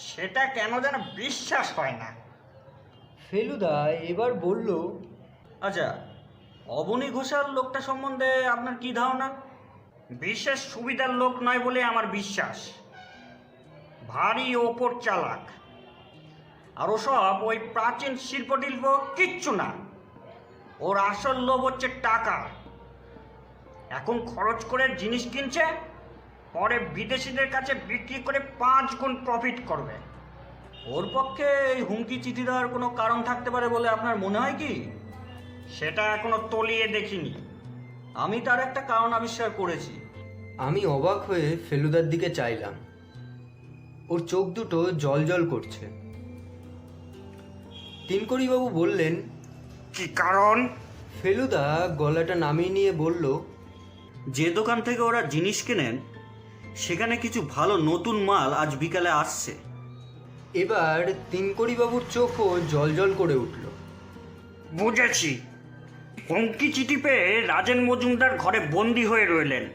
সেটা কেন যেন বিশ্বাস হয় না। ফেলুদা এবার বলল, আচ্ছা, অবনী ঘোষাল লোকটা সম্বন্ধে আপনার কি ধারণা? বিশেষ সুবিধার লোক নয় বলে আমার বিশ্বাস। ভারী ওপর চালাক, আর ওসব ওই প্রাচীন শিল্প টিল্প কিচ্ছু না। ওর আসল লোভ হচ্ছে টাকা। এখন খরচ করে জিনিস কিনছে, পরে বিদেশিদের কাছে বিক্রি করে 5 গুণ প্রফিট করবে। ওর পক্ষে এই হুমকি চিঠি দেওয়ার কোনো কারণ থাকতে পারে বলে আপনার মনে হয় কি? সেটা এখনো তলিয়ে দেখিনি। আমি তার একটা কারণ আবিষ্কার করেছি। আমি অবাক হয়ে ফেলুদার দিকে চাইলাম। ওর চোখ দুটো জল করছে। তিনকড়িবাবু বললেন, কি কারণ? ফেলুদা গলাটা নামিয়ে নিয়ে বলল, যে দোকান থেকে ওরা জিনিস কেনেন সেখানে কিছু ভালো নতুন মাল আজ বিকালে আসছে। এবার তিনকড়িবাবুর চোখও জল করে উঠল। বুঝেছি, হুমকি চিঠি পেয়ে রাজেন মজুমদার ঘরে বন্দি হয়ে রইলেন,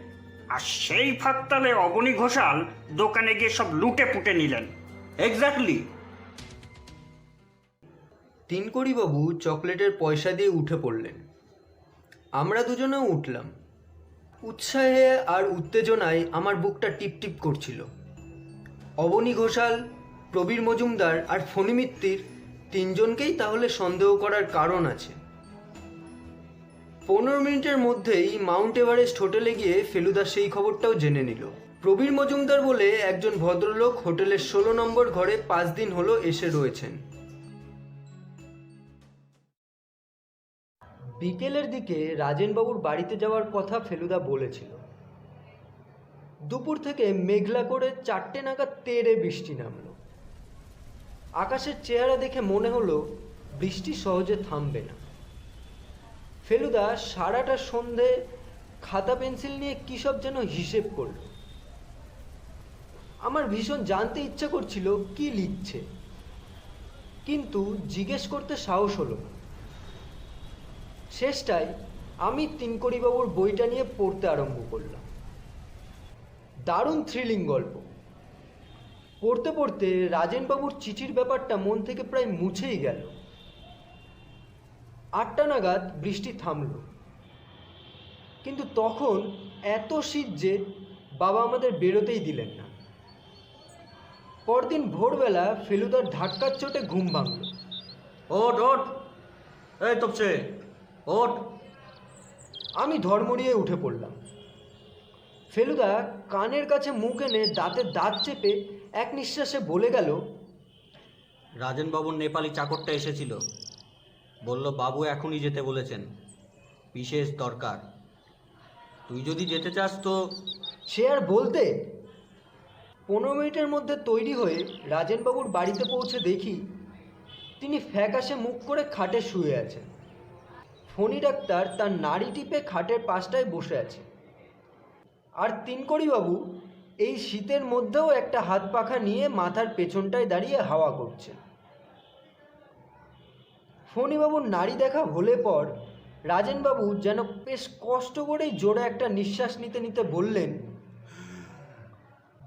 আর সেই ফাঁকতালে অবনী ঘোষাল দোকানে গিয়ে সব লুটে পুটে নিলেন। এক্স্যাক্টলি। তিনকড়িবাবু চকলেটের পয়সা দিয়ে উঠে পড়লেন। আমরা দুজনেও উঠলাম। উৎসাহে আর উত্তেজনায় আমার বুকটা টিপটিপ করছিল। অবনী ঘোষাল, প্রবীর মজুমদার আর ফণি মিত্তির তিনজনকেই তাহলে সন্দেহ করার কারণ আছে। 15 মিনিটের মধ্যেই মাউন্ট এভারেস্ট হোটেলে গিয়ে ফেলুদা সেই খবরটাও জেনে নিল। প্রবীর মজুমদার বলে একজন ভদ্রলোক হোটেলের 16 নম্বর ঘরে 5 দিন হলো এসে রয়েছেন। বিকেলের দিকে রাজেনবাবুর বাড়িতে যাওয়ার কথা ফেলুদা বলেছিল। দুপুর থেকে মেঘলা করে 4টে নাগাদ তেড়ে বৃষ্টি নামলো। আকাশের চেহারা দেখে মনে হলো বৃষ্টি সহজে থামবে না। ফেলুদা সারাটা সন্ধে খাতা পেন্সিল নিয়ে কী সব যেন হিসেব করল। আমার ভীষণ জানতে ইচ্ছা করছিল কি লিখছে, কিন্তু জিজ্ঞেস করতে সাহস হলো না। শেষটায় আমি তিনকড়িবাবুর বইটা নিয়ে পড়তে আরম্ভ করলাম। দারুণ থ্রিলিং গল্প। পড়তে পড়তে রাজেনবাবুর চিঠির ব্যাপারটা মন থেকে প্রায় মুছেই গেল। 8টা নাগাদ বৃষ্টি থামল, কিন্তু তখন এত শীত যে বাবা আমাদের বেরোতেই দিলেন না। পরদিন ভোরবেলা ফেলুদার ধাক্কার চোটে ঘুম ভাঙল। ওঠ ওঠ, এই তপসে ওঠ। আমি ধর্মড়িয়ে উঠে পড়লাম। ফেলুদা কানের কাছে মুখ এনে দাঁতের দাঁত চেপে এক নিঃশ্বাসে বলে গেল, রাজেনবাবুর নেপালি চাকরটা এসেছিল, বলল বাবু এখনই যেতে বলেছেন, বিশেষ দরকার। তুই যদি যেতে চাস তো। সে আর বলতে। 15 মিনিটের মধ্যে তৈরি হয়ে রাজেনবাবুর বাড়িতে পৌঁছে দেখি তিনি ফ্যাকাশে মুখ করে খাটে শুয়ে আছেন। ফণি ডাক্তার তার নাড়ি টিপে খাটের পাশটায় বসে আছে, আর তিনকড়িবাবু এই শীতের মধ্যেও একটা হাত পাখা নিয়ে মাথার পেছনটায় দাঁড়িয়ে হাওয়া করছেন। ফণিবাবুর নাড়ি দেখা হলে পর রাজেনবাবু যেন বেশ কষ্ট করেই জোরে একটা নিঃশ্বাস নিতে নিতে বললেন,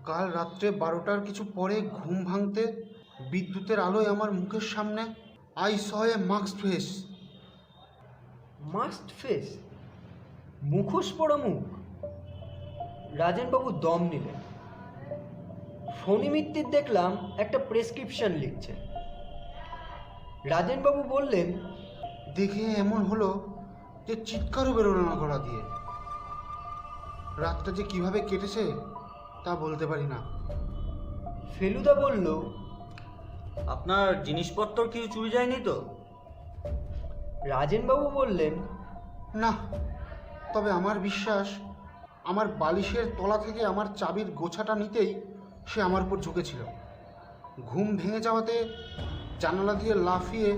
কাল রাত্রে 12টার কিছু পরে ঘুম ভাঙতে বিদ্যুতের আলোয় আমার মুখের সামনে I saw A masked face. Must face? মুখোশ পড়া মুখ? রাজেনবাবু দম নিলেন। ফণি মিত্তির দেখলাম একটা প্রেসক্রিপশন লিখছে। রাজেনবাবু বললেন, দেখে এমন হলো যে চিৎকারও বেরোলো না গলা দিয়ে। রাতটা যে কিভাবে কেটেছে তা বলতে পারি না। ফেলুদা বলল, আপনার জিনিসপত্র কিছু চুরি যায়নি তো? রাজেনবাবু বললেন, না, তবে আমার বিশ্বাস আমার বালিশের তলা থেকে আমার চাবির গোছাটা নিতেই সে আমার উপর ঝুঁকেছিল। ঘুম ভেঙে যাওয়াতে জানালা দিয়ে লাফিয়ে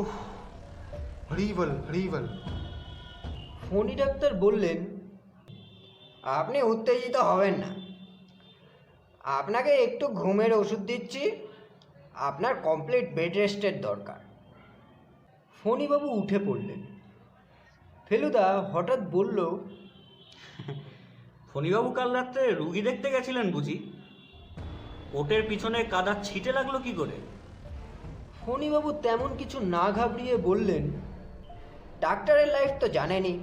উহ, হরিবল হরিবল। ফণি ডাক্তার বললেন, আপনি উত্তেজিত হবেন না, আপনাকে একটু ঘুমের ওষুধ দিচ্ছি, আপনার কমপ্লিট বেড রেস্টের দরকার। ফণিবাবু উঠে পড়লেন। ফেলুদা হঠাৎ বলল, ফণিবাবু কাল রাত্রে রুগী দেখতে গেছিলেন বুঝি? ওটের পিছনে কাদা ছিটে লাগলো কি করে? ফণিবাবু তেমন কিছু না ঘাবড়িয়ে বললেন, ডাক্তারের লাইফ তো জানেনি,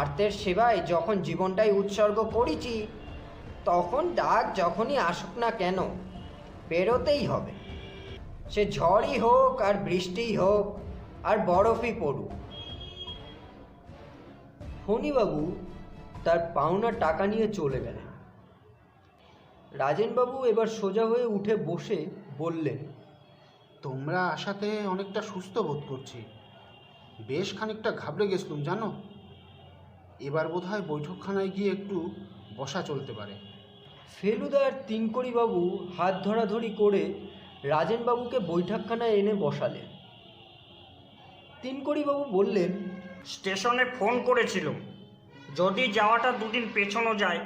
আর্তের সেবায় যখন জীবনটাই উৎসর্গ করেছি, তখন ডাক যখনই আসুক না কেন বেরোতেই হবে। সে ঝড়ই হোক আর বৃষ্টিই হোক আর বরফই পড়ুক। ফণিবাবু তার পাওনা টাকা নিয়ে চলে গেলেন। রাজেনবাবু এবার সোজা হয়ে উঠে বসে বললেন, তোমরা আসাতে অনেকটা সুস্থ বোধ করছি। বেশ খানিকটা ঘাবড়ে গেছিলাম জানো। এবার বোধহয় বৈঠকখানায় গিয়ে একটু বসা চলতে পারে। ফেলুদা আর তিনকড়িবাবু হাত ধরাধরি করে রাজেনবাবুকে বৈঠকখানায় এনে বসালেন। তিনকড়িবাবু বললেন, স্টেশনে ফোন করেছিলাম, যদি যাওয়াটা দুদিন পেছনো যায়।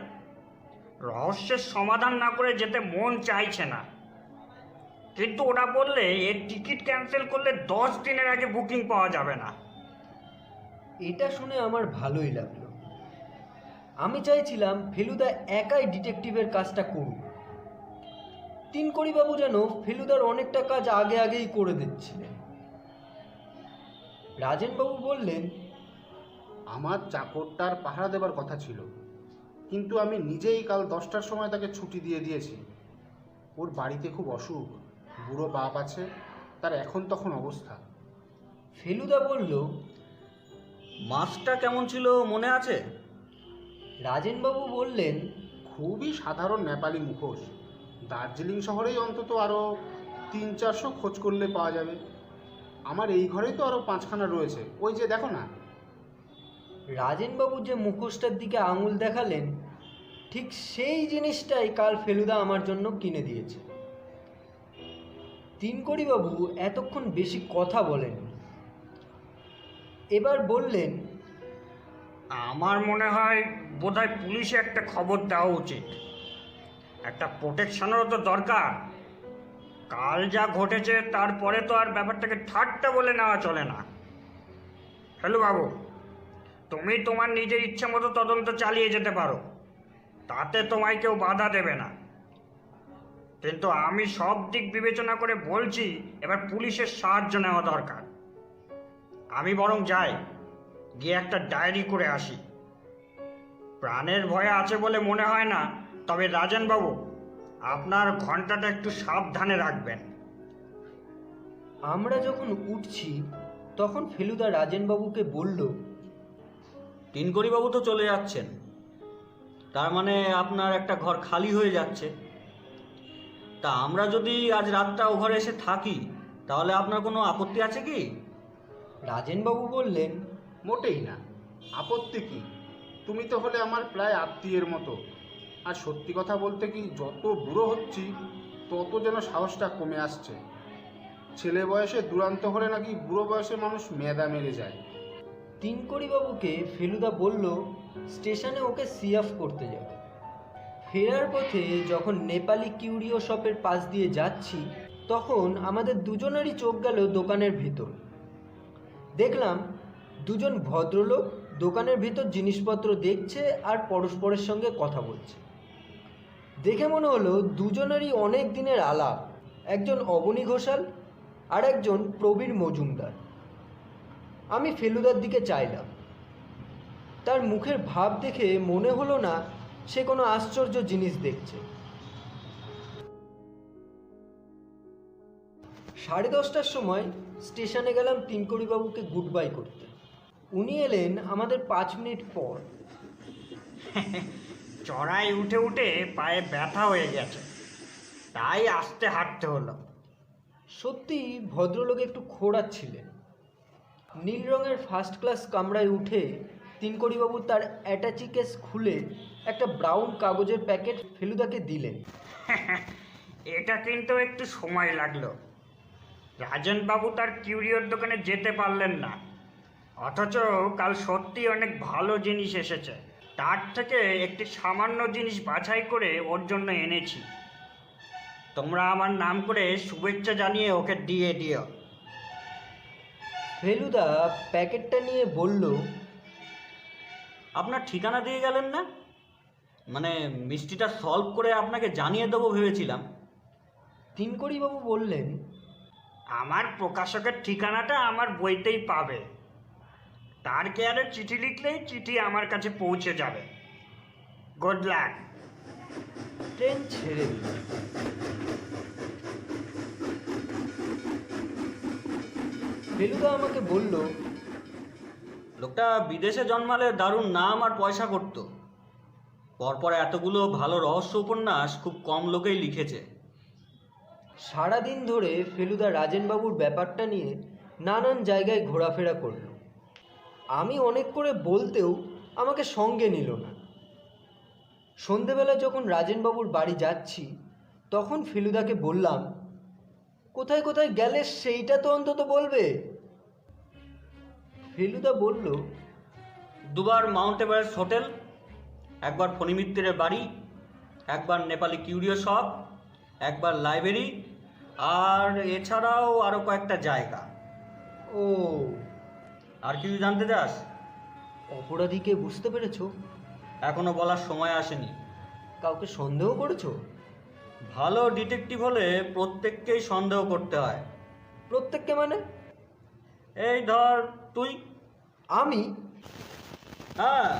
রহস্যের সমাধান না করে যেতে মন চাইছে না, কিন্তু ওরা বললে এর টিকিট ক্যান্সেল করলে 10 দিনের আগে বুকিং পাওয়া যাবে না। এটা শুনে আমার ভালোই লাগলো। আমি চাইছিলাম ফেলুদা একাই ডিটেকটিভের কাজটা করুক। তিনকড়িবাবু যেন ফেলুদার অনেকটা কাজ আগে আগেই করে দিচ্ছিলেন। রাজেনবাবু বললেন, আমার চাকরটার পাহারা দেবার কথা ছিল, কিন্তু আমি নিজেই কাল 10টার সময় তাকে ছুটি দিয়ে দিয়েছি। ওর বাড়িতে খুব অসুখ, বুড়ো বাপ আছে, তার এখন তখন অবস্থা। ফেলুদা বলল, মাছটা কেমন ছিল মনে আছে? রাজেনবাবু বললেন, খুবই সাধারণ নেপালি মুখোশ। দার্জিলিং শহরেই অন্তত আরও 300-400 খোঁজ করলে পাওয়া যাবে। আমার এই ঘরেই তো আরও 5খানা রয়েছে, ওই যে দেখো না। রাজেনবাবু যে মুখোশটার দিকে আঙুল দেখালেন, ঠিক সেই জিনিসটাই কাল ফেলুদা আমার জন্য কিনে দিয়েছে। তিনকড়িবাবু এতক্ষণ বেশি কথা বলেননি। এবার বললেন, আমার মনে হয় বোধহয় পুলিশে একটা খবর দেওয়া উচিত। একটা প্রোটেকশনেরও তো দরকার। কাল যা ঘটেছে তারপরে তো আর ব্যাপারটাকে ঠাট্টা বলে নেওয়া চলে না। হ্যালো বাবু, তুমি তোমার নিজের ইচ্ছা মতো তদন্ত চালিয়ে যেতে পারো, তাতে তোমায় কেউ বাধা দেবে না। কিন্তু আমি সব দিক বিবেচনা করে বলছি, এবার পুলিশের সাহায্য নেওয়া দরকার। আমি বরং যাই, গিয়ে একটা ডায়েরি করে আসি। প্রাণের ভয়ে আছে বলে মনে হয় না, তবে রাজেনবাবু আপনার ঘন্টাটা একটু সাবধানে রাখবেন। আমরা যখন উঠছি তখন ফেলুদা রাজেনবাবুকে বলল, তিনকড়িবাবু তো চলে যাচ্ছেন, তার মানে আপনার একটা ঘর খালি হয়ে যাচ্ছে। তা আমরা যদি আজ রাতটা ও ঘরে এসে থাকি, তাহলে আপনার কোনো আপত্তি আছে কি? রাজেনবাবু বললেন, মোটেই না। আপত্তি কি? তুমি তো হলে আমার প্রায় আত্মীয়ের মতো। আর সত্যি কথা বলতে কি, যত বুড়ো হচ্ছি তত যেন সাহসটা কমে আসছে। ছেলে বয়সে দুরান্ত হলে নাকি বুড়ো বয়সে মানুষ মেদা মেরে যায়। তিনকড়িবাবুকে ফেলুদা বলল স্টেশনে ওকে সি অফ করতে যাবে। ফেরার পথে যখন নেপালি কিউরিও শপের পাশ দিয়ে যাচ্ছি, তখন আমাদের দুজনেরই চোখ গেল দোকানের ভিতর। দেখলাম দুজন ভদ্রলোক দোকানের ভিতর জিনিসপত্র দেখছে আর পরস্পরের সঙ্গে কথা বলছে। দেখে মনে হলো দুজনেরই অনেক দিনের আলাপ। একজন অবনী ঘোষাল আর একজন প্রবীর মজুমদার। আমি ফেলুদার দিকে চাইলাম। তার মুখের ভাব দেখে মনে হলো না সে কোনো আশ্চর্য জিনিস দেখছে। 10:30টার সময় স্টেশনে গেলাম তিনকড়িবাবুকে গুড বাই করতে। উনি এলেন আমাদের 5 মিনিট পর। চড়াই উঠে উঠে পায়ে ব্যথা হয়ে গেছে, তাই আস্তে হাঁটতে হলো। সত্যি ভদ্রলোক একটু খোঁড়া ছিলেন। নীল রঙের ফার্স্ট ক্লাস কামরায় উঠে তিনকড়িবাবু তার অ্যাটাচি কেস খুলে একটা ব্রাউন কাগজের প্যাকেট ফেলুদাকে দিলেন। এটা কিন্তু একটু সময় লাগলো। রাজেনবাবু তার কিউরিওর দোকানে যেতে পারলেন না, অথচ কাল সত্যি অনেক ভালো জিনিস এসেছে। তার থেকে একটি সামান্য জিনিস বাছাই করে ওর জন্য এনেছি। তোমরা আমার নাম করে শুভেচ্ছা জানিয়ে ওকে দিয়ে দিও। ফেলুদা প্যাকেটটা নিয়ে বলল, আপনার ঠিকানা দিয়ে গেলেন না? মানে মিষ্টিটা সলভ করে আপনাকে জানিয়ে দেবো ভেবেছিলাম। তিনকড়িবাবু বললেন, আমার প্রকাশকের ঠিকানাটা আমার বইতেই পাবে। তার কেয়ারে চিঠি লিখলেই চিঠি আমার কাছে পৌঁছে যাবে। Good luck. ট্রেন ছেড়ে দিল। ফেলুদা আমাকে বলল, লোকটা বিদেশে জন্মালে দারুণ নাম আর পয়সা করতো, পরপর এতগুলো ভালো রহস্য উপন্যাস খুব কম লোকেই লিখেছে। সারাদিন ধরে ফেলুদা রাজেনবাবুর ব্যাপারটা নিয়ে নানান জায়গায় ঘোরাফেরা করল। আমি অনেক করে বলতেও আমাকে সঙ্গে নিল না। সন্ধেবেলা যখন রাজেনবাবুর বাড়ি যাচ্ছি তখন ফেলুদাকে বললাম, কোথায় কোথায় গেলে সেইটা তো অন্তত বলবে। ফেলুদা বলল, দুবার মাউন্ট এভারেস্ট হোটেল, একবার ফণি মিত্তিরের বাড়ি, একবার নেপালি কিউরিও শপ, একবার লাইব্রেরি, আর এছাড়াও আরও কয়েকটা জায়গা। ও, আর কিছু জানতে চাস? অপরাধীকে বুঝতে পেরেছো? এখনো বলার সময় আসেনি। কাউকে সন্দেহ করেছো? ভালো ডিটেকটিভ হলে প্রত্যেককেই সন্দেহ করতে হয়। প্রত্যেককে মানে? এই ধর তুই। আমি? হ্যাঁ,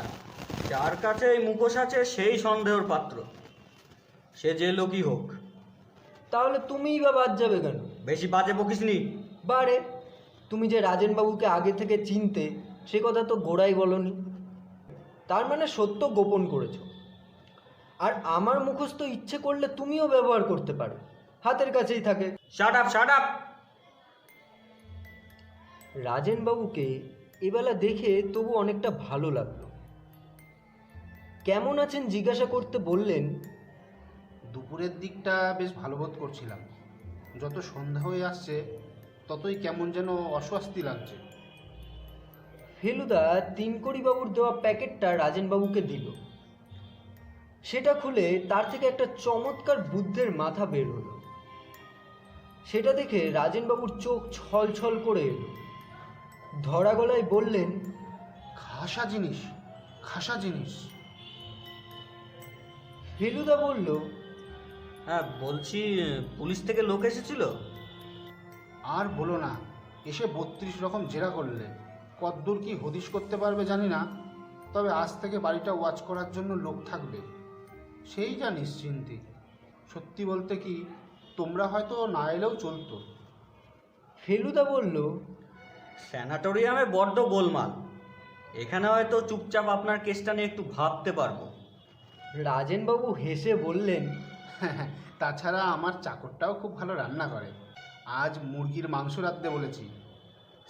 যার কাছে এই মুখোশ আছে সেই সন্দেহের পাত্র, সে যে লোকই হোক। তাহলে তুমিই বা বাদ যাবে কেন? বেশি বাজে বকিসনি। বারে, তুমি যে রাজেনবাবুকে আগে থেকে চিনতে সে কথা তো গোড়াই বলনি। তার মানে সত্য গোপন করেছো। আর আমার মুখোশ তো ইচ্ছে করলে তুমিও ব্যবহার করতে পারো, হাতের কাছেই থাকে। Shut up, shut up. রাজেনবাবুকে এবেলা দেখে তবু অনেকটা ভালো লাগলো। কেমন আছেন জিজ্ঞাসা করতে বললেন, দুপুরের দিকটা বেশ ভালো বোধ করছিলাম। যত সন্ধ্যা হয়ে আসছে ততই কেমন যেন অস্বস্তি লাগছে। ফেলুদা তিনকড়িবাবুর দেওয়া প্যাকেটটা রাজেনবাবুকে দিল। সেটা খুলে তার থেকে একটা চমৎকার বুদ্ধের মাথা বের হলো। সেটা দেখে রাজেনবাবুর চোখ ছল ছল করে এলো। ধরা গলায় বললেন, খাসা জিনিস, খাসা জিনিস। ফেলুদা বলল, হ্যাঁ বলছি, পুলিশ থেকে লোক এসেছিল? আর বলো না, এসে 32 রকম জেরা করলে। কতদূর কি হদিশ করতে পারবে জানি না, তবে আজ থেকে বাড়িটা ওয়াচ করার জন্য লোক থাকবে, সেই যা নিশ্চিন্তি। সত্যি বলতে কি, তোমরা হয়তো না এলেও চলতো। ফেলুদা বলল, স্যানাটোরিয়ামে বড্ড গোলমাল, এখানে হয়তো চুপচাপ আপনার কেসটা নিয়ে একটু ভাবতে পারবো। রাজেনবাবু হেসে বললেন, তাছাড়া আমার চাকরটাও খুব ভালো রান্না করে। আজ মুরগির মাংস রাঁধতে বলেছি।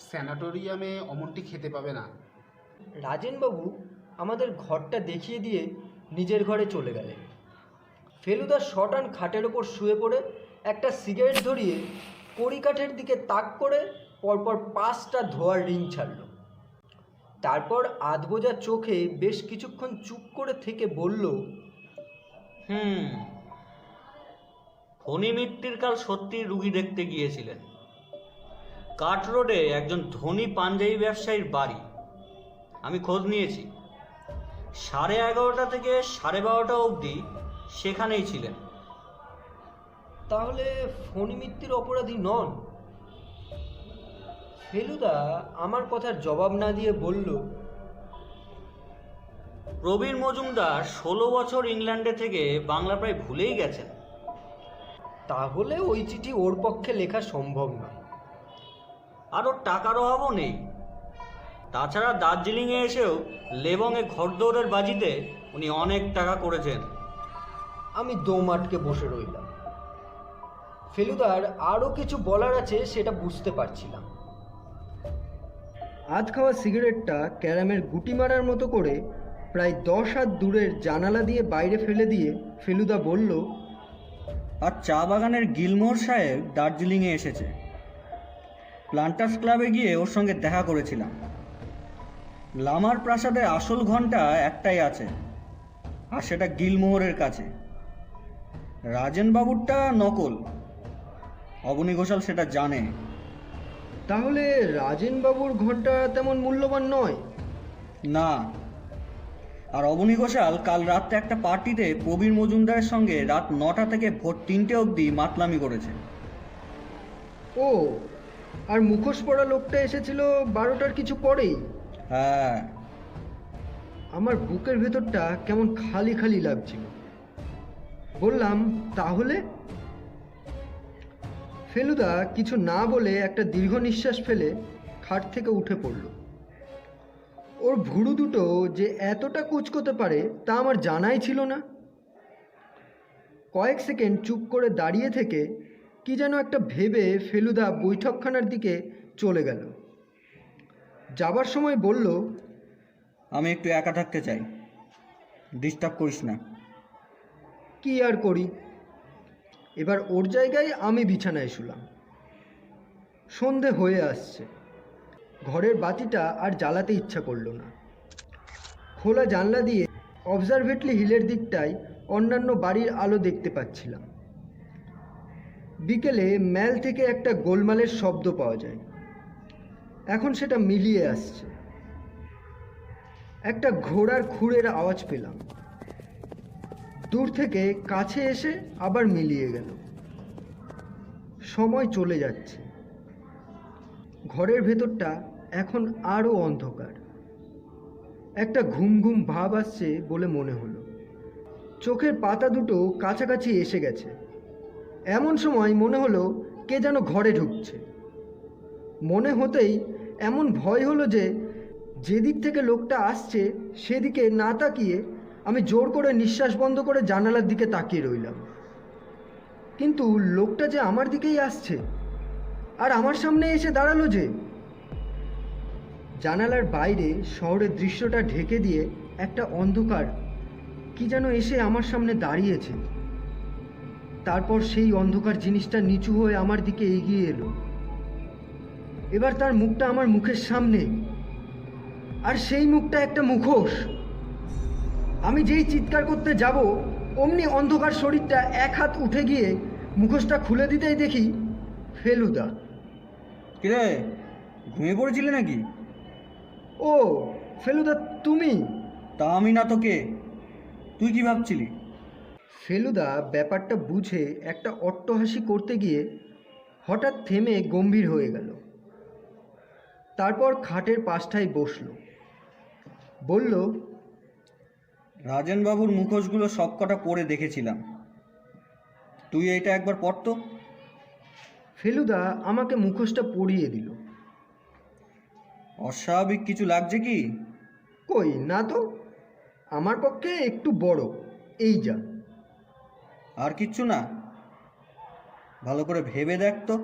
স্যানাটোরিয়ামে অমনটি খেতে পাবে না। রাজেনবাবু আমাদের ঘরটা দেখিয়ে দিয়ে নিজের ঘরে চলে গেলেন। ফেলুদা শটান খাটের ওপর শুয়ে পড়ে একটা সিগারেট ধরিয়ে কড়িকাঠের দিকে তাক করে পরপর 5টা ধোয়ার রিং ছাড়ল। তারপর আধবোজা চোখে বেশ কিছুক্ষণ চুপ করে থেকে বলল, ফণি মিত্তির কাল সত্যি রুগী দেখতে গিয়েছিলেন। কাট রোডে একজন ধনী পাঞ্জাবি ব্যবসায়ীর বাড়ি। আমি খোঁজ নিয়েছি, 11:30 থেকে 12:30 অবধি সেখানেই ছিলেন। তাহলে ফণি মিত্তির অপরাধী নন? ফেলুদা আমার কথার জবাব না দিয়ে বলল, প্রবীর মজুমদার 16 বছর ইংল্যান্ডে থেকে বাংলা প্রায় ভুলেই গেছেন। তাহলে ওই চিঠি ওর পক্ষে লেখা সম্ভব নয়। আর ওর টাকার অভাবও নেই। তাছাড়া দার্জিলিংয়ে এসেও লেবংয়ে ঘরদৌড়ের বাজিতে উনি অনেক টাকা করেছেন। আমি দম আটকে বসে রইলাম। ফেলুদার আরও কিছু বলার আছে সেটা বুঝতে পারছিলাম। আধ খাওয়া সিগারেটটা ক্যারামের গুটি মারার মতো করে প্রায় 10 হাত দূরের জানালা দিয়ে বাইরে ফেলে দিয়ে ফেলুদা বলল, আর চা বাগানের গিলমোর সাহেব দার্জিলিংয়ে এসেছে। প্লান্টার্স ক্লাবে গিয়ে ওর সঙ্গে দেখা করেছিলাম। লামার প্রাসাদের আসল ঘন্টা একটাই আছে, আর সেটা গিলমোহরের কাছে। রাজেনবাবুরটা নকল। অবনী ঘোষাল সেটা জানে। তাহলে রাজেনবাবুর ঘন্টা তেমন মূল্যবান নয়? না। আর অবনী ঘোষাল কাল রাত্রে একটা পার্টিতে প্রবীর মজুমদারের সঙ্গে রাত 9টা থেকে ভোর 3টে অবধি মাতলামি করেছে। ও, আর মুখোশ পরা লোকটা এসেছিল 12টার কিছু পরেই? হ্যাঁ। আমার বুকের ভেতরটা কেমন খালি খালি লাগছিল। বললাম, তাহলে? ফেলুদা কিছু না বলে একটা দীর্ঘ নিঃশ্বাস ফেলে খাট থেকে উঠে পড়ল। ওর ভুরু দুটো যে এতটা কুঁচকোতে পারে তা আমার জানাই ছিল না। কয়েক সেকেন্ড চুপ করে দাঁড়িয়ে থেকে কি যেন একটা ভেবে ফেলুদা বৈঠকখানার দিকে চলে গেল। যাবার সময় বলল, আমি একটু একা থাকতে চাই, ডিস্টার্ব করিস না। কি আর করি, এবার ওর জায়গায় আমি বিছানায় শুলাম। সন্ধে হয়ে আসছে, ঘরের বাতিটা আর জ্বালাতে ইচ্ছা করলো না। খোলা জানলা দিয়ে অবজারভেটলি হিলের দিকটায় অন্যান্য বাড়ির আলো দেখতে পাচ্ছিলাম। বিকেলে ম্যাল থেকে একটা গোলমালের শব্দ পাওয়া যায়, এখন সেটা মিলিয়ে আসছে। একটা ঘোড়ার খুঁড়ের আওয়াজ পেলাম, দূর থেকে কাছে এসে আবার মিলিয়ে গেল। সময় চলে যাচ্ছে, ঘরের ভেতরটা এখন আরও অন্ধকার। একটা ঘুম ঘুম ভাব আসছে বলে মনে হলো। চোখের পাতা দুটো কাছাকাছি এসে গেছে, এমন সময় মনে হলো কে যেন ঘরে ঢুকছে। মনে হতেই এমন ভয় হলো যে যেদিক থেকে লোকটা আসছে সেদিকে না তাকিয়ে আমি জোর করে নিঃশ্বাস বন্ধ করে জানালার দিকে তাকিয়ে রইলাম। কিন্তু লোকটা যে আমার দিকেই আসছে, আর আমার সামনে এসে দাঁড়ালো যে। জানালার বাইরে শহরের দৃশ্যটা ঢেকে দিয়ে একটা অন্ধকার কি যেন এসে আমার সামনে দাঁড়িয়েছে। তারপর সেই অন্ধকার জিনিসটা নিচু হয়ে আমার দিকে এগিয়ে এলো। এবার তার মুখটা আমার মুখের সামনে, আর সেই মুখটা একটা মুখোশ। আমি যেই চিৎকার করতে যাব অমনি অন্ধকার শরীরটা এক হাত উঠে গিয়ে মুখোশটা খুলে দিতেই দেখি ফেলুদা। কিরে, ঘুমিয়ে পড়েছিলে নাকি? ও ফেলুদা, তুমি? তা আমি না তোকে, তুই কি ভাবছিলি? ফেলুদা ব্যাপারটা বুঝে একটা অট্টহাসি করতে গিয়ে হঠাৎ থেমে গম্ভীর হয়ে গেল। তারপর খাটের পাশটায় বসল, বলল, রাজেনবাবুর মুখোশগুলো সবকটা পরে দেখেছিলাম, তুই এইটা একবার পড়তো। ফেলুদা আমাকে মুখোশটা পরিয়ে দিল। অস্বাভাবিক কিছু লাগছে কি? কই না তো, আমার পক্ষে একটু বড়, এই যা। আর কিচ্ছু না? ভালো করে ভেবে দেখ তো।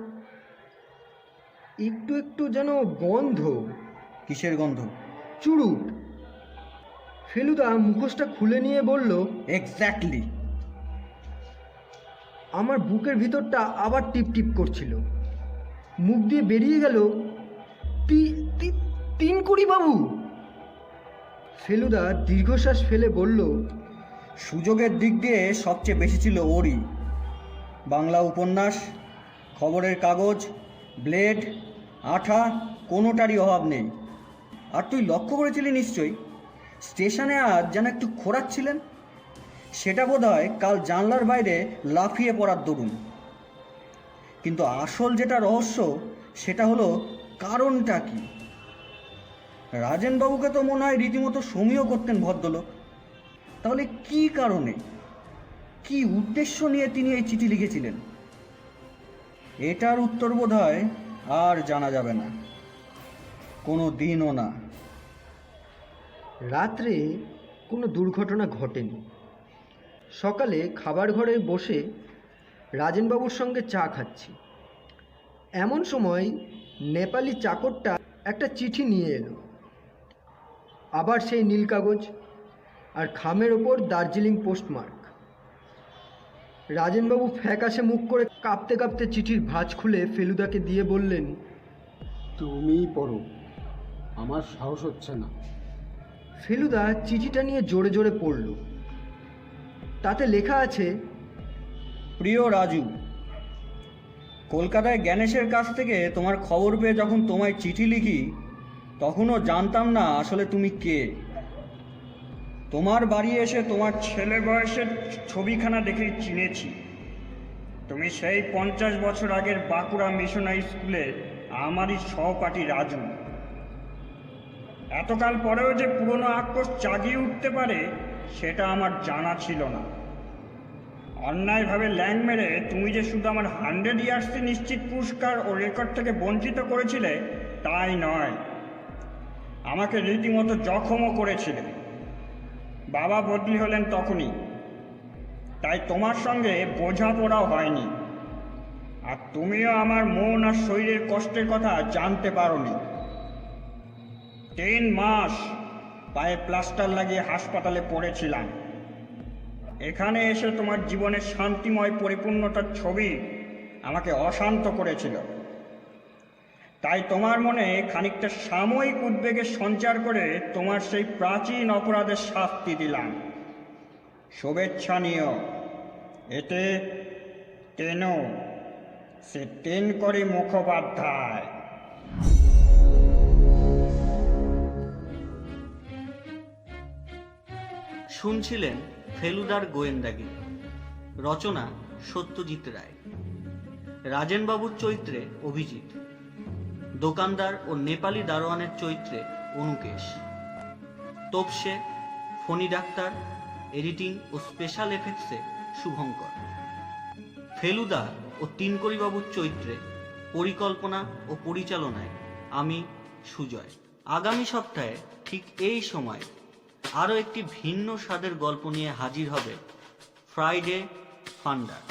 একটু একটু যেন গন্ধ। কিসের গন্ধ? চুরুট। ফেলুদা মুখোশটা খুলে নিয়ে বলল, এক্স্যাক্টলি। আমার বুকের ভিতরটা আবার টিপ টিপ করছিল। মুখ দিয়ে বেরিয়ে গেল, 3 কোটি বাবু। ফেলুদা দীর্ঘশ্বাস ফেলে বলল, সুযোগের দিক দিয়ে সবচেয়ে বেশি ছিল ওরই। বাংলা উপন্যাস, খবরের কাগজ, ব্লেড, আঠা, কোনোটারই অভাব নেই। আর তুই লক্ষ্য করেছিলি নিশ্চয়ই, স্টেশনে আজ যেন একটু খোঁড়াচ্ছিলেন। সেটা বোধহয় কাল জানলার বাইরে লাফিয়ে পড়ার দরুন। কিন্তু আসল যেটা রহস্য সেটা হলো কারণটা কি। রাজেনবাবুকে তো মনে হয় রীতিমতো সমীহ করতেন ভদ্রলোক। তাহলে কি কারণে, কি উদ্দেশ্য নিয়ে তিনি এই চিঠি লিখেছিলেন? এটার উত্তর বোধহয় আর জানা যাবে না, কোনো দিনও না। রাত্রে কোনো দুর্ঘটনা ঘটেনি। সকালে খাবার ঘরে বসে রাজেনবাবুর সঙ্গে চা খাচ্ছি, এমন সময় নেপালি চাকরটা একটা চিঠি নিয়ে এলো। আবার সেই নীল কাগজ, আর খামের ওপর দার্জিলিং পোস্টমার্ক। রাজেনবাবু ফ্যাকাশে মুখ করে কাঁপতে কাঁপতে চিঠির ভাঁজ খুলে ফেলুদাকে দিয়ে বললেন, তুমিই পড়ো, আমার সাহস হচ্ছে না। ফেলুদা চিঠিটা নিয়ে জোরে জোরে পড়ল। তাতে লেখা আছে, প্রিয় রাজু, কলকাতায় জ্ঞানেশের কাছ থেকে তোমার খবর পেয়ে যখন তোমায় চিঠি লিখি তখনও জানতাম না আসলে তুমি কে। তোমার বাড়ি এসে তোমার ছেলে বয়সের ছবিখানা দেখেই চিনেছি। তুমি সেই 50 বছর আগের বাঁকুড়া মিশনারি স্কুলে আমারই সহপাঠী রাজু। এতকাল পরেও যে পুরনো আক্রোশ জাগিয়ে উঠতে পারে সেটা আমার জানা ছিল না। অন্যায়ভাবে ল্যাং মেরে তুমি যে শুধু আমার 100 ইয়ার্সে নিশ্চিত পুরস্কার ও রেকর্ড থেকে বঞ্চিত করেছিলে তাই নয়, আমাকে রীতিমতো জখমও করেছিলেন। বাবা বদলি হলেন তখনই, তাই তোমার সঙ্গে বোঝাপড়াও হয়নি। আর তুমিও আমার মন আর শরীরের কষ্টের কথা জানতে পারোনি। 3 মাস পায়ে প্লাস্টার লাগিয়ে হাসপাতালে পড়েছিলাম। এখানে এসে তোমার জীবনের শান্তিময় পরিপূর্ণতার ছবি আমাকে অশান্ত করেছিল। তাই তোমার মনে খানিকটা সাময়িক উদ্বেগের সঞ্চার করে তোমার সেই প্রাচীন অপরাধের শাস্তি দিলাম। শুভেচ্ছা নিও। এতে তেনো, সে তেনকরি মুখোপাধ্যায়। শুনছিলেন ফেলুদার গোয়েন্দাগিরি, রচনা সত্যজিৎ রায়, রাজেনবাবুর চরিত্রে অভিজিৎ, দোকানদার ও নেপালি দারোয়ানের চরিত্রে অনুকেশ, তোপসে, ফণি ডাক্তার, এডিটিং ও স্পেশাল এফেক্টসে শুভঙ্কর, ফেলুদা ও তিনকড়িবাবুর চরিত্রে পরিকল্পনা ও পরিচালনায় আমি সুজয়। আগামী সপ্তাহে ঠিক এই সময় আরও একটি ভিন্ন স্বাদের গল্প নিয়ে হাজির হবে ফ্রাইডে ফান্ডার।